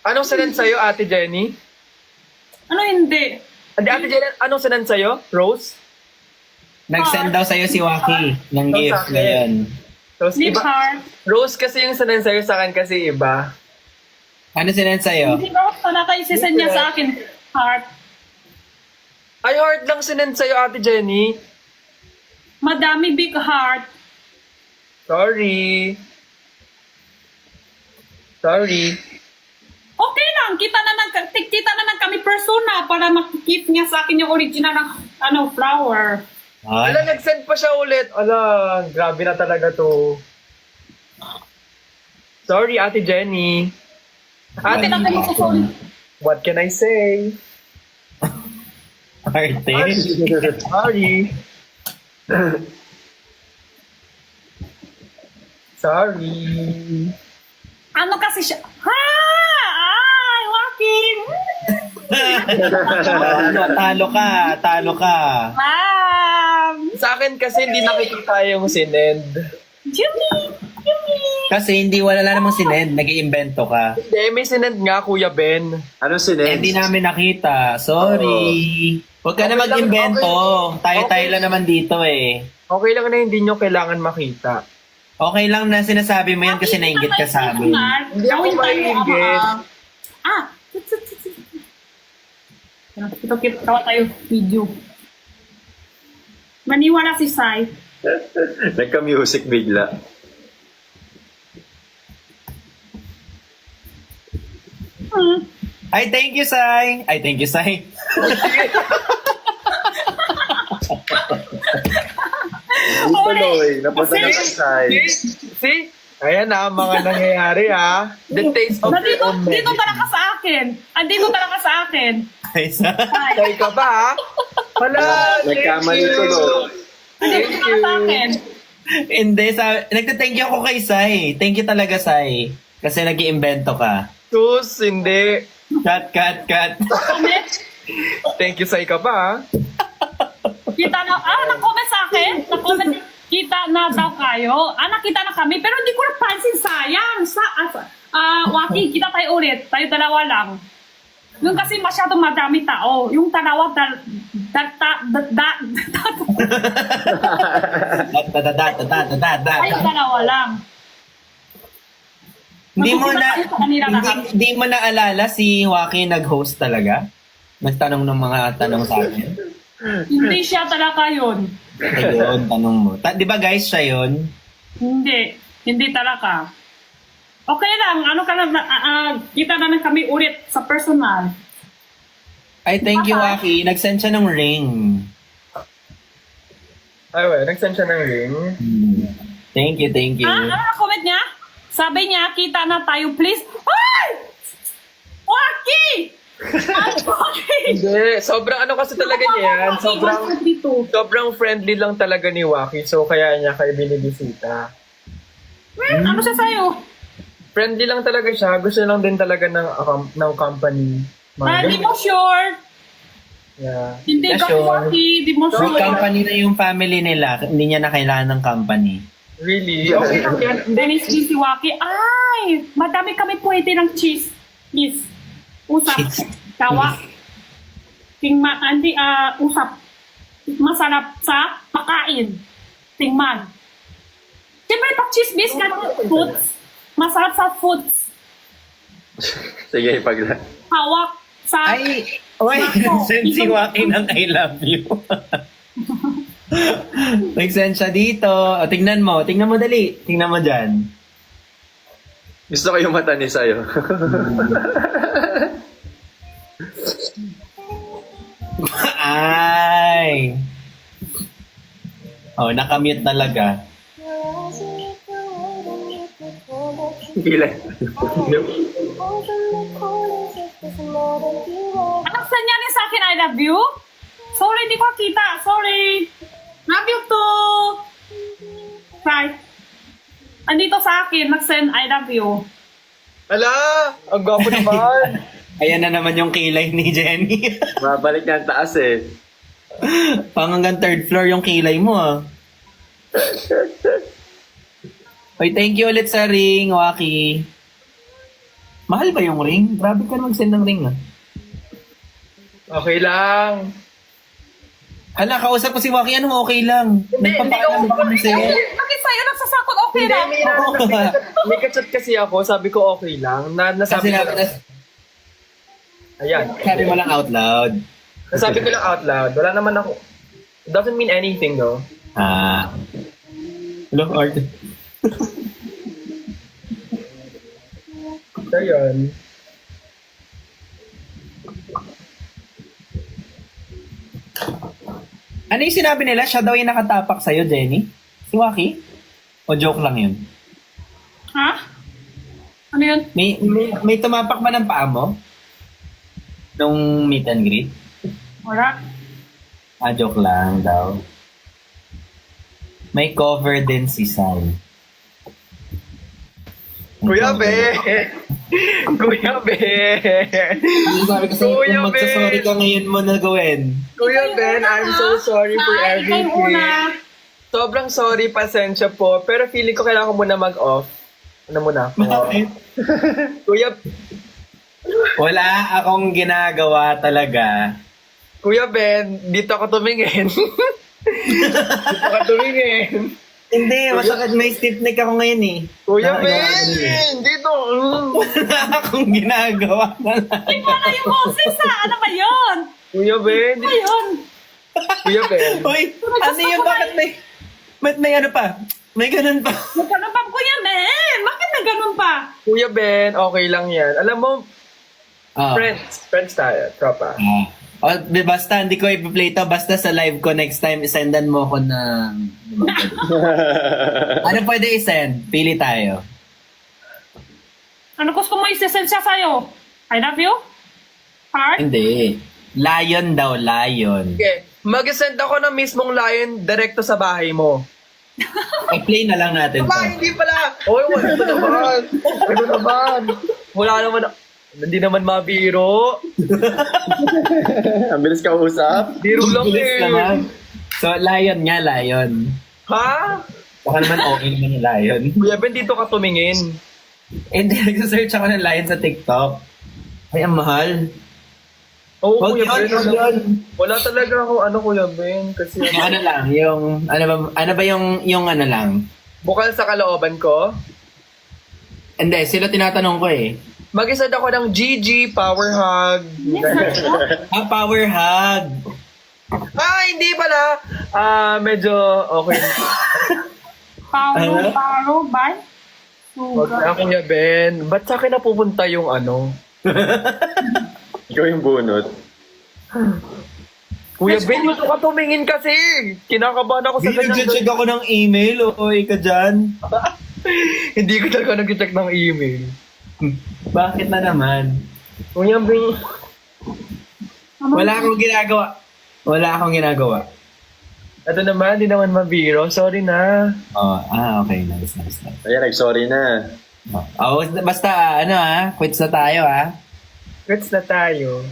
Anong sinend sa'yo, Ate Jenny? Ano hindi? Ate Jenny, anong sinend sa'yo? Rose? Nag-send daw sa'yo si Waki ng Ito gift sa akin. ngayon. Rose, Lip iba. heart. Rose kasi yung sinend sa'yo, sa akin kasi iba. Ano sinend sa'yo? Hindi ba talaga isisend niya sa akin? Heart. Ay, heart lang sinend sa'yo, Ate Jenny. Madami big heart. Sorry. Okay lang. Kita na lang kami persona para makikip niya sa akin yung original ng flower. Ay, Ala, nag-send pa siya ulit. Ala, grabe na talaga to. Sorry, Ate Jenny. Ate, Ate, natin magsusulit. what can I say? arte. Sorry. Sorry. Ano kasi siya? Ha! Ay, Joaquin! Ano, talo ka. Ma'am! Sa akin kasi hindi nakikita yung sinend. Jimmy! Kasi wala namang sinend, nag-iimbento ka. Hindi, may sinend nga, Kuya Ben. Anong Eh, sinend? hindi namin nakita. Sorry. Huwag ka na Okay lang, mag-imbento. okay. Tayo-tayo Okay. lang naman dito eh. Okay lang na hindi nyo kailangan makita. Okay lang na sinasabi mo yan kasi nainggit ka sa amin. Hindi ako maiinggit. Ito, tawa tayo video. Maniwala si Sai. Nagka-music bigla. Ay, thank you, Sai. Ay, thank you, Sai. Tuloy, napunta na Kasi- sa side. See? Ayan na, mga nangyayari ha. The taste of Dito, your own dito medicine. talaga sa akin. Dito talaga sa akin. Ay, Sai. Sai. Tay ka ba ha? Wala, Nagkamali thank you. tuloy. Dito talaga sa akin. Hindi, nagta-thank you ako kay Sai. Thank you talaga, Sai. Kasi nag-iimbento ka. Sus, hindi. Cut. Comment. Thank you sa ika pa ha. Kita na, na-comment sa akin. Na-comment, kita na daw kayo. Nakita na kami. Pero hindi ko napansin, sayang. Waki, kita tayo ulit. Tayo dalawa lang. Yung kasi masyadong madami tao. Yung dalawa, tayo dalawa lang. Hindi mo na Sa kanila lahat. hindi mo naalala si Joaquin nag-host talaga? Nagtanong ng mga tanong sa akin. Hindi siya talaga yun. Ayun, tanong mo. Di ba guys, siya yun? Hindi talaga. Okay lang, kita na lang kami ulit sa personal. Ay, thank you, Joaquin. Nag-send siya ng ring. Ay, well, nag-send siya ng ring. Thank you. Ano na comment niya? Sabi niya, kita na tayo please. Ay! Waki! Ay, Waki! Hindi, sobrang ano kasi talaga niya yan. Sobrang friendly lang talaga ni Waki. So, kaya niya kayo binibisita. Ano siya sa'yo? Friendly lang talaga siya. Gusto lang din talaga ng company. Di mo sure. Yeah. Hindi Yeah, ka sure. Waki, di mo May sure. company na yung family nila. Hindi niya na kailangan ng company. Really? Okay lang yan. Dennis si Waki. Ay! Madami kami pwede ng cheese. Yes. Usap. Cheese. Tawa. usap. Masarap sa pakain. Tingman. Siyempre, pag chismis ka foods, masarap sa foods. Sige, pag... Hawak sa... Ay, oy, send si Joaquin ng I love you. Nag-send siya dito. O, tingnan mo dali. Tingnan mo dyan. Gusto ko yung mata ni sa'yo. Ay. Oh, nakamute talaga. Kilay. Anak, saan niya rin sa akin, I love you? Sorry, di ko kita. Sorry. Love you too. Right. Andito sa akin, nag-send I love you. Ala! Ang gwapo naman! Ayan na naman yung kilay ni Jenny. Mabalik na ang taas eh. Pang hanggang third floor yung kilay mo, ah. Oy, thank you ulit sa ring, Waki. Mahal ba yung ring? Grabe ka mag-send ng ring, ah. Okay lang. Hala, kausap ko si Waki, anong okay lang? Nagpapaalam ba kami sa'yo? Bakit sa'yo nagsasakot okay Hindi, lang? may kachat kasi ako, sabi ko okay lang. Kasi Nasabi ko, ayan. sabi mo lang out loud. Nasabi ko lang out loud. Wala naman ako. Doesn't mean anything, no? Ah. Hello, Art. So, yun. Ano yung sinabi nila? Siya daw yung nakatapak sa'yo, Jenny? Si Waki? O joke lang yun? Ha? Ano yun? May tumapak ba ng paa mo? Nung meet and greet? Wala. Ah, joke lang daw. May cover din si Sai. Kuya Be! Kuya Be! Sabi ko sa'yo, Kuya kung magsasorry Ben! ka ngayon mo na gawin. Kuya Ben, I'm so sorry for Hi, ikaw everything. una. Sobrang sorry, pasensya po. Pero feeling ko kailangan ko muna mag-off. Ano muna? Bakit? Kuya, Wala akong ginagawa talaga. Kuya Ben, dito ako tumingin. Dito ka tumingin. Hindi, masakit may stiff neck ako ngayon eh. Kuya Nakagawa Ben, ko din eh. dito. Wala akong ginagawa talaga. Hindi mo na yung boses ha. Ano ba yun? Kuya Ben, Ano ba yun? Kuya Ben. Uy, ano yun? Bakit may ano pa? May ganun pa. Magkano pa ko yan eh? Bakit na ganun pa? Kuya Ben, okay lang yan. Alam mo, Ah. friends tayo, tropa. Oh, basta hindi ko i-play to. Basta sa live ko next time, isendan mo ko ng... ano pwede isend? Pili tayo. Ano gusto mo isesend siya sa'yo? I love you? Heart? Hindi. Lion daw, lion. Okay, mag-send ako ng mismong lion direkto sa bahay mo. I-play na lang natin to. Aba, hindi pala! Oy, wala ito naman! Ano naman? Wala naman, hindi naman mabiro. Ang bilis ka usap. Biro lang Bilis eh. naman. So, lion nga, lion. Ha? Baka naman okay naman yung lion. Kuya Ben, dito ka tumingin. Hindi, nag-search ako ng lion sa TikTok. Ay, ang mahal. Oo, Wag Kuya yun, Ben. wag yun. Wala talaga ako, Kuya Ben. Kasi Yung ano lang, yung, ano ba yung ano lang? bukal sa kalooban ko, Hindi, sila tinatanong ko eh. mag-send ako ng GG, power hug. Ah, power hug. Ah, hindi pala. Medyo okay. Ano? Paro, bye? Wag na, Kuya Ben. Ba't sa akin napupunta yung ano? Ikaw yung bunot. Kuya Ben, dito ka tumingin kasi. Kinakabahan ako sa Hindi, kanya. nag-check ako ng email. Oy, ka dyan. Hindi ko talaga nag-check ng email. Bakit na naman? Kuya Ben. Wala akong ginagawa. Wala akong ginagawa. Ito naman, di naman mabiro. Sorry na. Oh, okay. Nice. Ayan, nag-sorry na. Oh, basta, quits na tayo, Let's na tayo.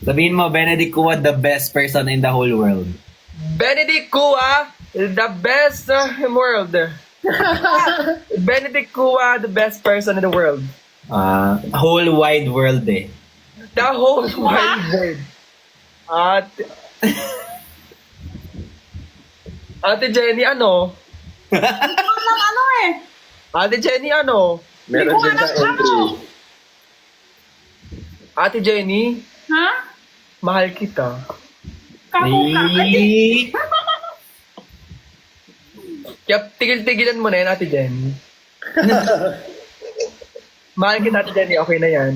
Sabihin mo, Benedict Kua, the best person in the whole world. Benedict Kua, the best in the world. Benedict Kua, the best person in the world. Whole wide world eh. The whole wide world. Ate Jenny, ano? Ano eh? Ate Jenny, ano? Meron din sa entry. Ate Jenny, Ha? mahal kita. Kamuka. Eh, Kaya tigil-tigilan mo na yan, Ate Jenny. Mahal kita, Ate Jenny. Okay na yan.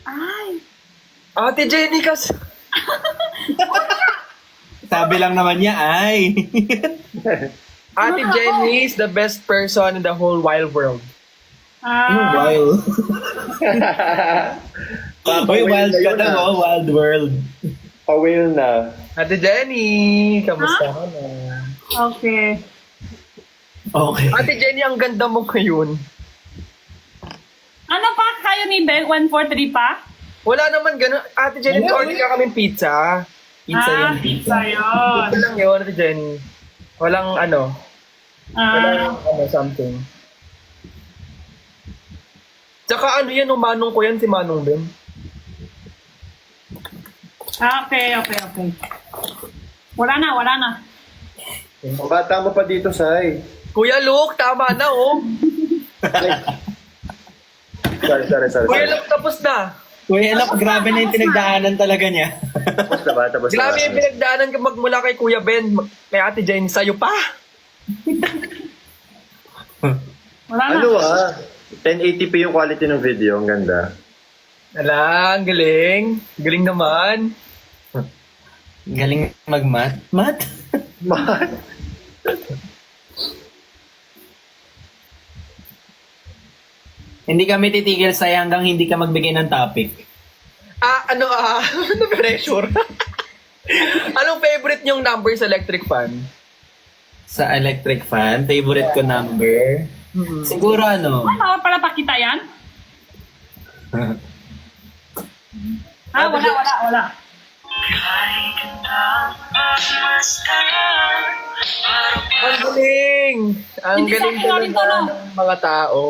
Ay. Ate Jenny, sabi lang naman niya, ay. Ate Jenny is the best person in the whole wide world. Wild. Uy, wild ka na, oh, wild world. Pa-whale na. Ate Jenny, kamusta ka na? Okay. Okay. Ate Jenny, ang ganda mo ngayon. Ano pa kayo ni Ben? 143 pa? Wala naman ganun. Ate Jenny, Wala, order ka kaming pizza. Pizza yun, pizza pizza. yun. Ito lang yun, Ate Jenny. Walang ano, walang something. Tsaka ano yan, Manong ko yan, si Manong Ben. Okay. Wala na. Ang bata mo pa dito, Sai. Kuya Luke, tama na oh. Sorry. Kuya Luke, tapos na. Kuya, alam, grabe na yung pinagdaanan talaga niya. Tapos na ba? Tapos na ba? Grabe yung pinagdaanan ka magmula kay Kuya Ben, kay Ate Jenny, sa'yo pa. Wala na. Ano 1080p yung quality ng video. Ang ganda. Ala, ang galing. Galing naman. Galing mag-mat. Mat? Man. Hindi kami titigil sa'yo hanggang hindi ka magbigay ng topic. Pressure. Anong favorite niyong number sa electric fan? Sa electric fan, favorite ko number. Siguro ano? Ano pala pakita yan? Wala. Ang galing! Ang Hindi galing sa akin talaga rin to, no? ng mga tao.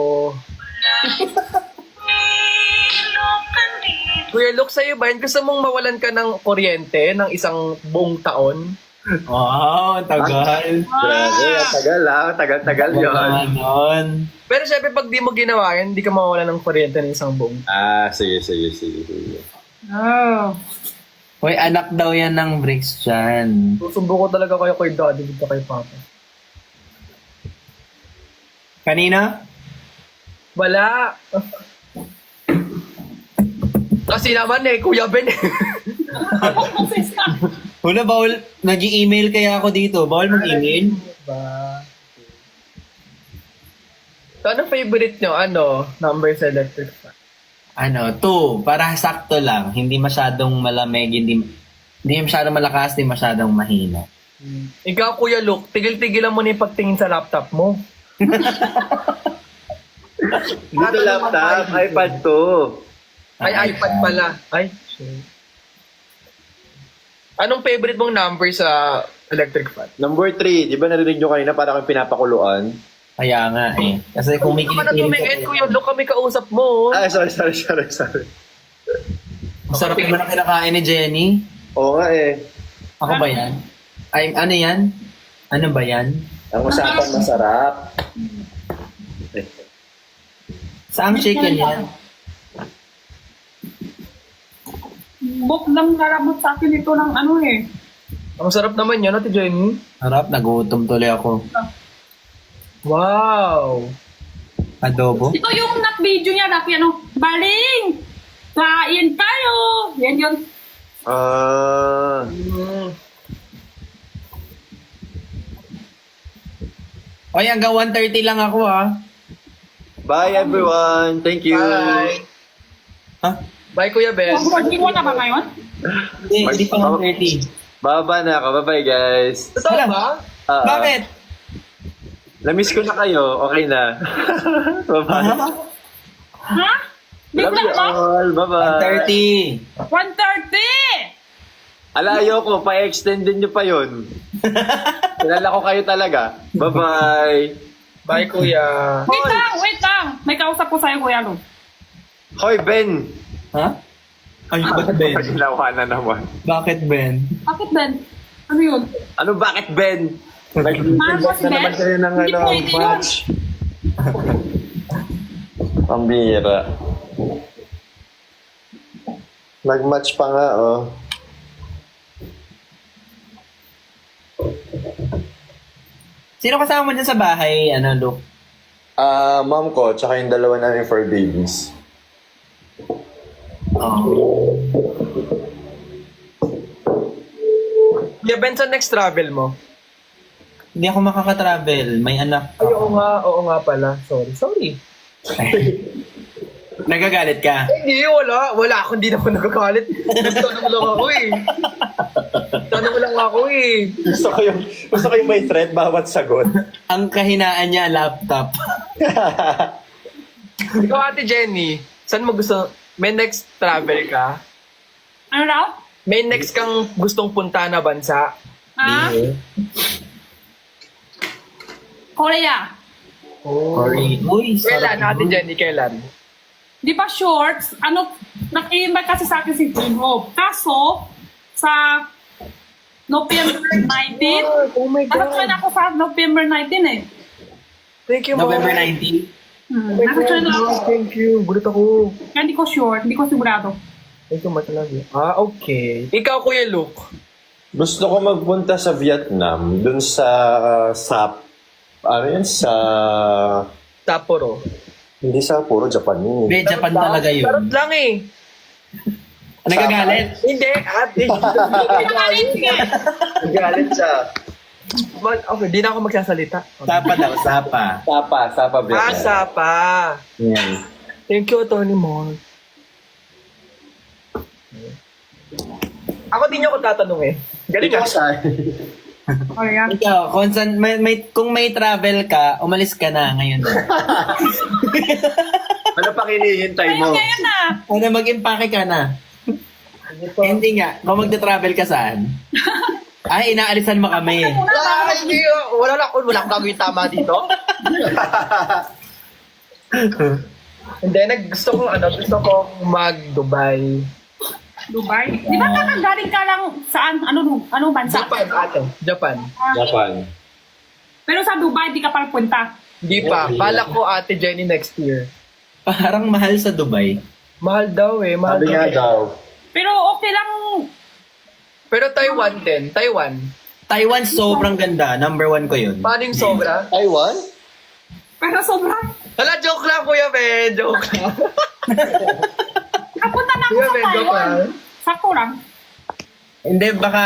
Kuya Luke, sa'yo ba yun? Gusto mong mawalan ka ng kuryente ng isang buong taon? Wow, ang tagal. Grabe. Ang tagal Tagal-tagal Tagal yun. naman nun. Pero syempre, pag di mo ginawa yan, hindi ka mawalan ng kuryente ng isang buong taon. Sige. Oh. Hoy, anak daw yan ng bricks dyan. Susumbo ko talaga kayo kay Daddy, dito kay Papa. Kanina? Wala. Kasi naman Kuya Ben. Wala, bawal. Nag-i-email kaya ako dito. Bawal mag-email? Ba? So, anong favorite nyo? Ano? Number sa electric fan? 2. Para sakto lang. Hindi masyadong malamig, hindi masyadong malakas, hindi masyadong mahina. Ikaw, Kuya Luke, tigil-tigilan mo na yung pagtingin sa laptop mo. Dito laptop, iPad to. Ay, iPad pala. Ay, shit. Anong favorite mong number sa electric fan? Number 3, di ba narinig nyo kanina para kang pinapakuluan? Kaya nga eh. Kasi kung may Ano ka na tumingin, kinikilig Kuya Luke, kami kausap mo. Sorry. Masarap naman ang kinakain ni Jenny. Oo nga Ako ba yan? Ay, ano yan? Ano ba yan? Ang usapang masarap. Saang chicken yan? Bok lang karabot sa akin ito ng ano eh. Ang sarap naman yun, Ate Jenny. Harap, nagutom tuloy ako. Wow! Adobo? Ito yung video niya, Rafi, baling! Kain tayo! Yan yun. Oy, hanggang 1:30 lang ako Bye everyone. Thank you. Bye! Ha? Bye, Kuya Ben. Mag-working mo na ba ngayon? Hindi pa 1:30. Baba na ako. Bye-bye guys. Totoo Wala. ba? Bakit? Na-miss ko na kayo. Okay na. Bye-bye. Ha? Big Love you lang ba? all. Bye-bye. 1:30. 1:30! Alayo ko. Pa-extend din nyo pa yun. Kilala ko kayo talaga. Bye-bye. Bye, Kuya. Wait lang! May kausap ko sa'yo, Kuya Lu. Hoy, Ben. Ha? Ay, bakit Ben? Ginawa na naman. Bakit Ben? Bakit, Ben? Ano yun? Ano, bakit Ben? Marcos, Na naman Ben? kayo ng Hindi pwede yun. match. Ang bihira. Nag-match pa nga, oh. Sino kasama mo dyan sa bahay, Luke? Mom ko, tsaka yung dalawa namin for babies. Oh. Yeah, Benson, next travel mo. Hindi ako makaka-travel. May anak Ay, ako. oo nga pala. Sorry. Nagagalit ka? Hindi, wala. Wala ako, hindi na ako nagagalit. Tanong lang ako eh. Tanong lang ako eh. Gusto ko yung may threat, bawat sagot. Ang kahinaan niya, laptop. Ikaw, Ate Jenny, saan mo gusto, may next travel ka? Ano raw? May next kang gustong punta na bansa? Ha? Korea. Sorry. Uy, Kailan, sarap. Ate Jenny, kailan? Di ba shorts? Nag-i-invite kasi sa akin si Jim Hope. Kaso, sa November 19, Oh my nakajoin ako sa November 19 eh. Thank you, Mom. November 19. Nakajoin ako. Thank you. Gulat ako. Kaya hindi ko sure, hindi ko sigurado. Thank you, Matalabi. Okay. Ikaw, Kuya Luke. Gusto ko magpunta sa Vietnam, dun sa ano yun, sa... Sapporo. Hindi sa puro Japan yun. Be, Japan talaga Charot yun. lang eh. Nagagalit? Hindi, ate. Galit siya. Okay, di na ako magsasalita. Sapa daw, sapa. Sapa Vietnam. Sapa. Yan. Thank you, Tony Mon. Ako din niyo ako tatanong eh. Galing Ikaw ka. sa... Korea. Ikaw, kung may travel ka, umalis ka na ngayon. Ano pa kinihintay mo? Ngayon na. Ano, mag-impake ka na. Hindi nga, kung magta-travel ka saan? Ay, inaalisan mo kami. Wala, hindi. Wala akong gagawin tama dito. Hindi, gusto kong mag-Dubai. Dubai. Di ba nakagaling ka lang saan? Ano bansa? Japan, ate. Japan. Japan. Pero sa Dubai, di ka pa punta. Hindi pa. Balak ko, Ate Jenny, next year. Parang mahal sa Dubai. Mahal daw eh. Mahal Sabi nga daw. Pero okay lang. Pero Taiwan din. Taiwan. Taiwan, sobrang ganda. Number 1 ko yun. Paano yung sobra? Taiwan? Pero sobrang. Hala, joke lang, Kuya Ben. Joke lang. Kapunta na ako Kuya sa Ben, joke Taiwan. lang. Sakto lang. Hindi, baka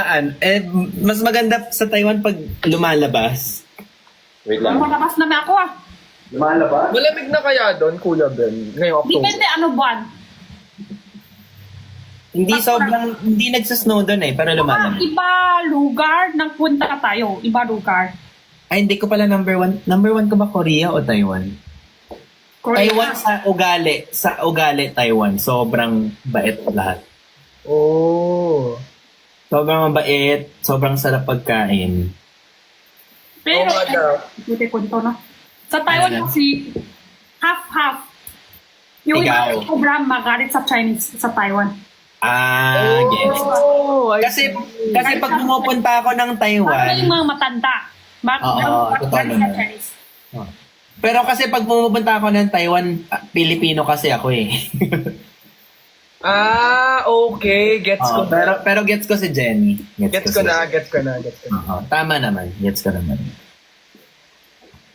mas maganda sa Taiwan pag lumalabas. Wait lang. Malabas naman ako ah. Lumalabas? Malamig na kaya doon, Kuya Ben? Ngayong October. Depende ano buwan. Hindi nagsasnow doon pero lumalabas. Iba lugar, nagpunta tayo. Iba lugar. Ay, hindi ko pala number 1. Number 1 ko ba Korea o Taiwan? Korea. Taiwan sa ugali, Taiwan. Sobrang bait lahat. Oh. Sobrang mabait, sobrang sarap pagkain. Pero, Oh my God. buti ko dito, no? Sa Taiwan Ano? kasi, half-half. Yung Ikaw. iba program magalit sa Chinese sa Taiwan. Yes. Oh, I Kasi see. pag pumupunta ako ng Ano Taiwan, yung mga matanda? Oo, totoo Magalit sa naman. Chinese. pero kasi pag pumupunta ako ng Taiwan, Pilipino kasi ako eh. Okay. Gets ko. pero gets ko si Jenny. Gets ko na. Oo, tama naman. Gets ko naman.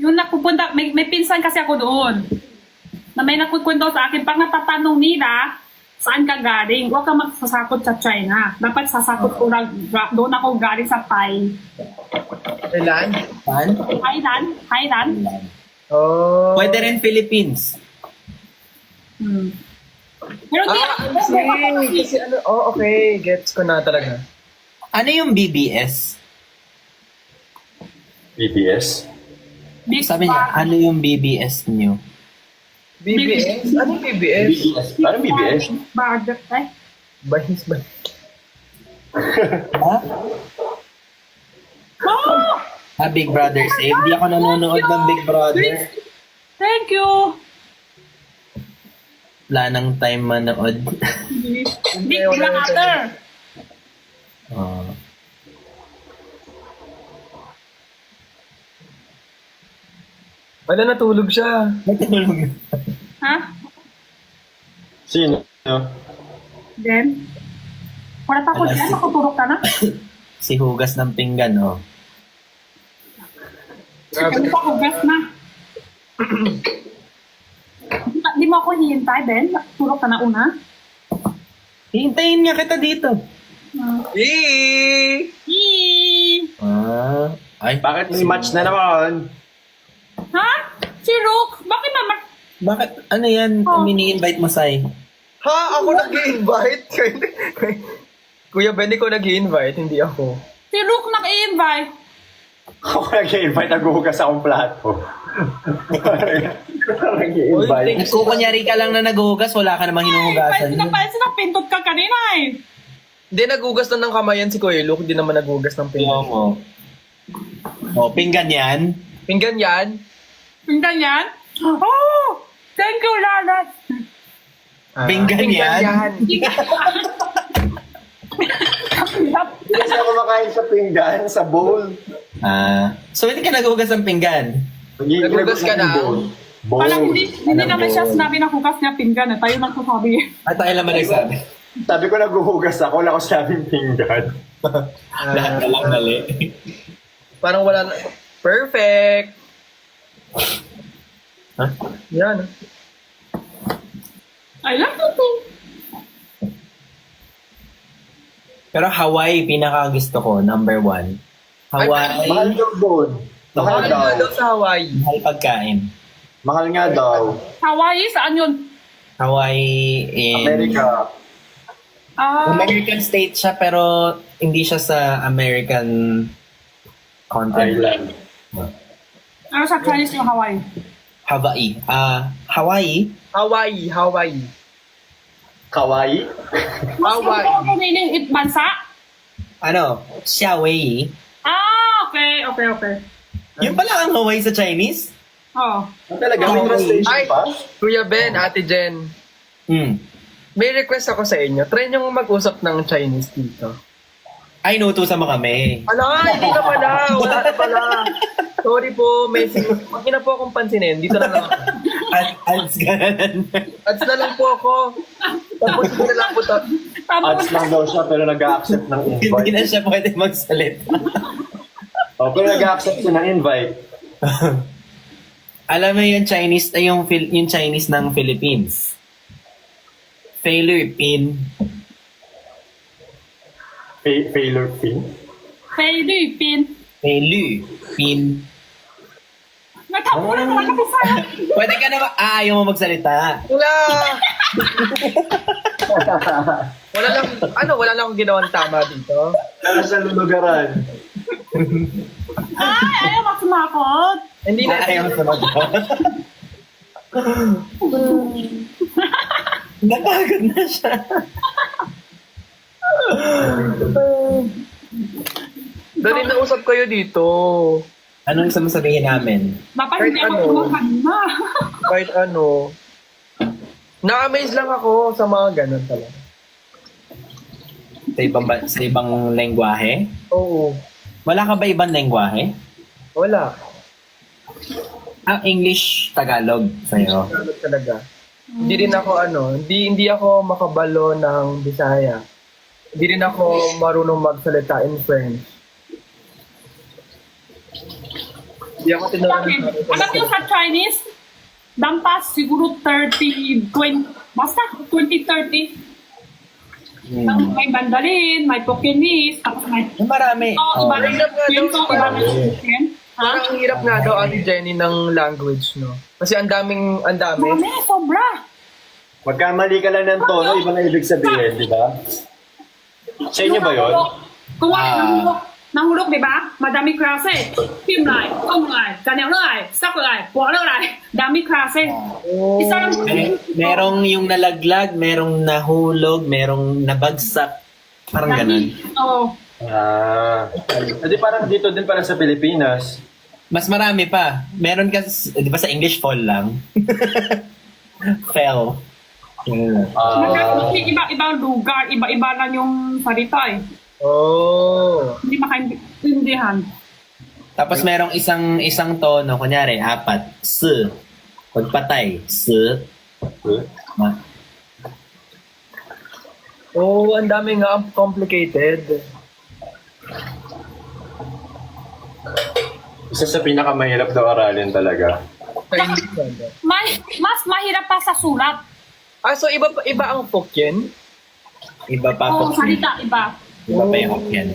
Yung napupunta, may pinsan kasi ako doon. Na may nakukwento sa akin, pag natatanong nila, saan ka galing? Huwag ka magsasakot sa China. Dapat sasakot ko lang, doon ako galing sa Ilan? Saan? Thailand. Oh. Pwede rin Philippines. Pero di Kasi ano, okay. Gets ko na talaga. Ano yung BBS? BBS? big Sabi niya, ano yung BBS niyo? BBS? Ano yung BBS? BBS? Ano BBS? Burger, eh? Bahis ba? Ha? Oh! Big Brother Save. Di ako nanonood ng Big Brother. Thank you. Wala nang time manood. Hindi ko lang other. Oh. Wala, natulog siya. Natulog na. Ha? Sino? Then? Wala pa ko Alas- dyan, makutulog ka na. Si Hugas ng Pinggan, oh. Hindi pa ko best na. Di mo ako hihintay, Ben? Tulog ka na una. Hintayin niya kita dito. Eee! Ay, Bakit may match na naman? Ha? Si Rook? Bakit naman? bakit? Ano yan? Oh. Mini-invite mo, Sai? Ha? Ako nag-i-invite? Kuya Ben, ikaw nag-i-invite, hindi ako. Si Rook nag-i-invite. Ako nag-i-invite, naghuhugas akong plato. Nag-i-invite. Kung kunyari ka lang na naghuhugas, wala ka namang hinuhugasan. Sinapintot ka kanina eh. Hindi, nagugas na ng kamayan si Kuya Luke, hindi naman nagugas ng Oo pinggan. mo. Oh, pinggan yan. Pinggan yan? Tingnan yan. Oh! Thank you, Lalat. Pinggan yan? Hindi kasi ako makain sa pinggan, sa bowl. So hindi ka naghuhugas ng pinggan? Naghugas ka na? Bowl. Parang hindi naman siya sinabi na hugas niya pinggan eh. Tayo nang sasabi. At tayo naman nagsabi. Sabi ko naghuhugas ako, wala ko sabing pinggan. Lahat na lang mali. Parang wala na. Perfect! Ha? Yan. I love you too. Pero Hawaii, pinaka gusto ko, number 1. Hawaii, Mahal daw doon. Mahal Mahal daw. nga daw sa Hawaii. mahal pagkain. Mahal nga daw. Hawaii, saan yun? Hawaii in... America. American state siya, pero hindi siya sa American continent. Island. Ano sa Chinese yung Hawaii? Hawaii. Hawaii? Hawaii, Hawaii. Kawaii? Hawaii. Ano meaning bansa? Ano? Xiaowei. Okay. Yung pala ang Hawaii sa Chinese? Oh. Talaga, may translation Ay, pa? Kuya Ben, Ate Jen. May request ako sa inyo. Try nyo mag-usap ng Chinese dito. Ay, inutusan mo kami. Ala, hindi na pala. Wala na pala. Sorry po, may Huwag niyo na po akong pansinin. Dito na lang ako. Ads ka na. Ads na lang po ako. Tapos hindi na lang po to. Tapos, Ads lang daw siya, pero nag-accept ng Hindi invite. na siya pwede magsalita. Pero nag-accept siya ng invite. Alam mo yung Chinese, yung Chinese ng Philippines. Philippine. Failure pin? Philippine. Philippine. Natapo na naman ako sa'yo. Pwede ka naman, ayaw mo magsalita. Wala! Wala lang akong ginawang tama dito. Kaya sa lulugaran. Ay, ayaw masumakot. Hindi na. Ayaw mo sumagot. Napagod na siya. Dali na usap kayo dito. Anong gusto mo sabihin namin? Dapat hindi Kahit ako ano. tumakan na. Kahit ano. Na-amaze lang ako sa mga ganun talaga. Sa ibang lengguwahe? Oo. Wala ka ba ibang lengguwahe? Wala. English, Tagalog sa'yo. Ano talaga. Hindi rin ako hindi ako makabalo ng Bisaya. Hindi rin ako marunong magsalita in French. Hindi ako tinuruan Bakit? Alam niyo sa Chinese, dampas siguro 30, 20, basta 20-30. May Mandarin, may Pekingese, tapos may... Marami. Iba na Hirap nga daw yun, so iba na yun. Ha? Parang ang hirap nga daw, Ate Jenny, ng language, no? Kasi ang dami. Dami, sobra. Magkamali ka lang ng tono, iba na ibig sabihin, di ba? Sa inyo ba yun? Kung nahulog, di ba? Madami klase. Kim lai, tong lai, ganyan lai, sak lai, buwan lai. Dami klase. Isa lang. Merong yung nalaglag, merong nahulog, merong nabagsak. Parang ganun. Oo. Hindi parang dito din parang sa Pilipinas. Mas marami pa. Meron kasi, di ba sa English fall lang? Fell. Kasi iba-ibang lugar, iba-iba lang yung salita eh. Oh. Hindi makaintindihan. Tapos merong isang tono, kunyari, 4. S. Pagpatay. S. Oh, ang dami nga complicated. Isa sa pinakamahirap daw aralin talaga. Chinese talaga. Mas mahirap pa sa sulat. Ah, so iba ang Hokkien? Iba pa Oo, Hokkien. salita, iba. Iba pa yung Hokkien.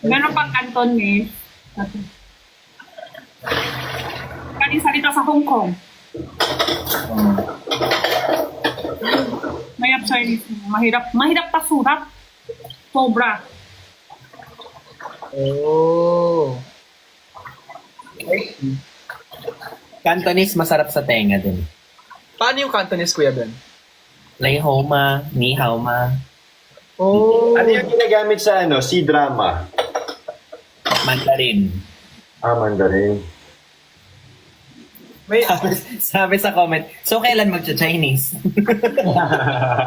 Meron pang Cantonese. Kaling salita sa Hong Kong. Mayap Chinese. Mahirap pa sulat. Sobra. Oh. I see. Cantonese masarap sa tenga din. Paano yung Cantonese, Kuya Ben? Lai hao ma, ni hao ma, Oh. Ano yung ginagamit sa C-drama? Mandarin. Mandarin. May, Sabi sa comment, so kailan magcha-Chinese?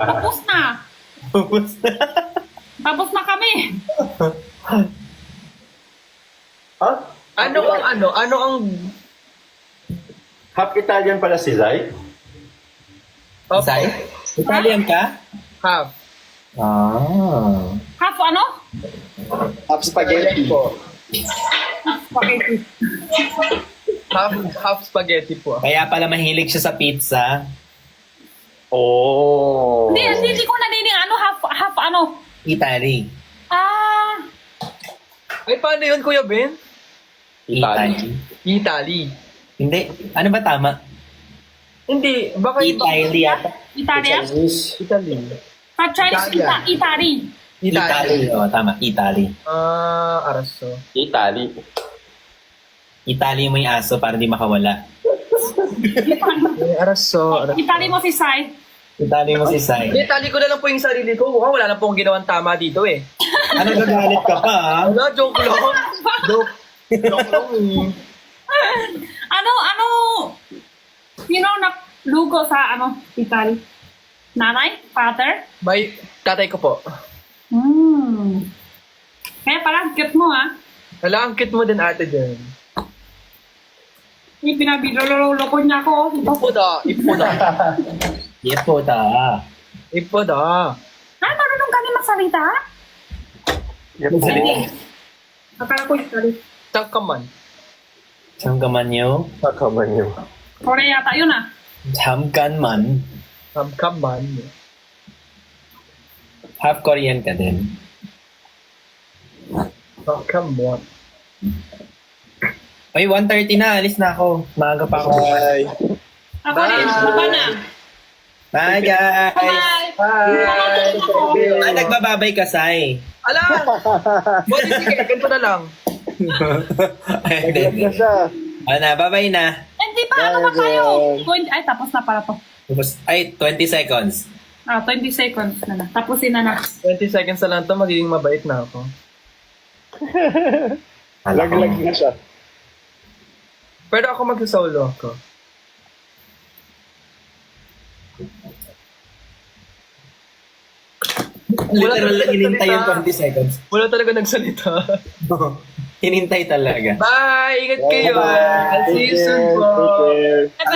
Tapos na. Tapos na kami. ano ang Half Italian pala si Zai? Sai? Italian ka? half? Ah. Half ano? Half spaghetti. Po. Spaghetti. Half spaghetti po. Kaya pala mahilig siya sa pizza. Oh. Hindi ko nadinig ano, half ano. Italy. Ah, Ay, paano yun, Kuya Ben? Italy. Italy. Hindi. Ano ba tama? Hindi, baka Italy yata. Italia? Chinese. Italy. Sa Chinese, Italia. Italy. Italy. Oh, tama. Italy. Araso. Italy. Italy mo yung aso para di makawala. Araso. Italy mo si Sai. Italy mo si Sai. Italy ko na lang po yung sarili ko. Wow, wala na po akong ginawang tama dito eh. Ano gagalit ka pa, ha? Wala, joke lang. Joke lang eh. Ano, sino na lugo sa Italy? Nanay? Father? By tatay ko po. Kaya pala, cute mo ha. Wala, ang cute mo din ate dyan. Pinabidololo ko niya ako. Ipoda. Yepo ta. Ipoda. Marunong ka din magsalita? Salita. Akala ko Italy. Tangkaman. Chamgamanyo. Pagkaman yun. Korea yata yun ah. Chamganman. Tangkaman. Half Korean ka din. Tangkaman. Oy, 1:30 na. Alis na ako. Maaga pa ako. Bye. Ako rin. Baba na. Bye, guys. Bye! Bye. Ah, nagbababay ka, Sai. Ala! Pwede sige, ganito na lang. Nag-vlog na siya. Ano na, bye-bye na. Hindi pa, ano ba tayo? Ay, tapos na para to. Tapos, ay, 20 seconds. 20 seconds na na. Tapusin na na. 20 seconds na lang to, magiging mabait na ako. Lag-lag na siya. Pero ako mag-solo ako. Literal lang hinintay yung 20 seconds. Wala talaga nagsalita. Hinintay talaga. Bye! Ingat kayo! Bye-bye. I'll see you soon po! Take care. Bye-bye!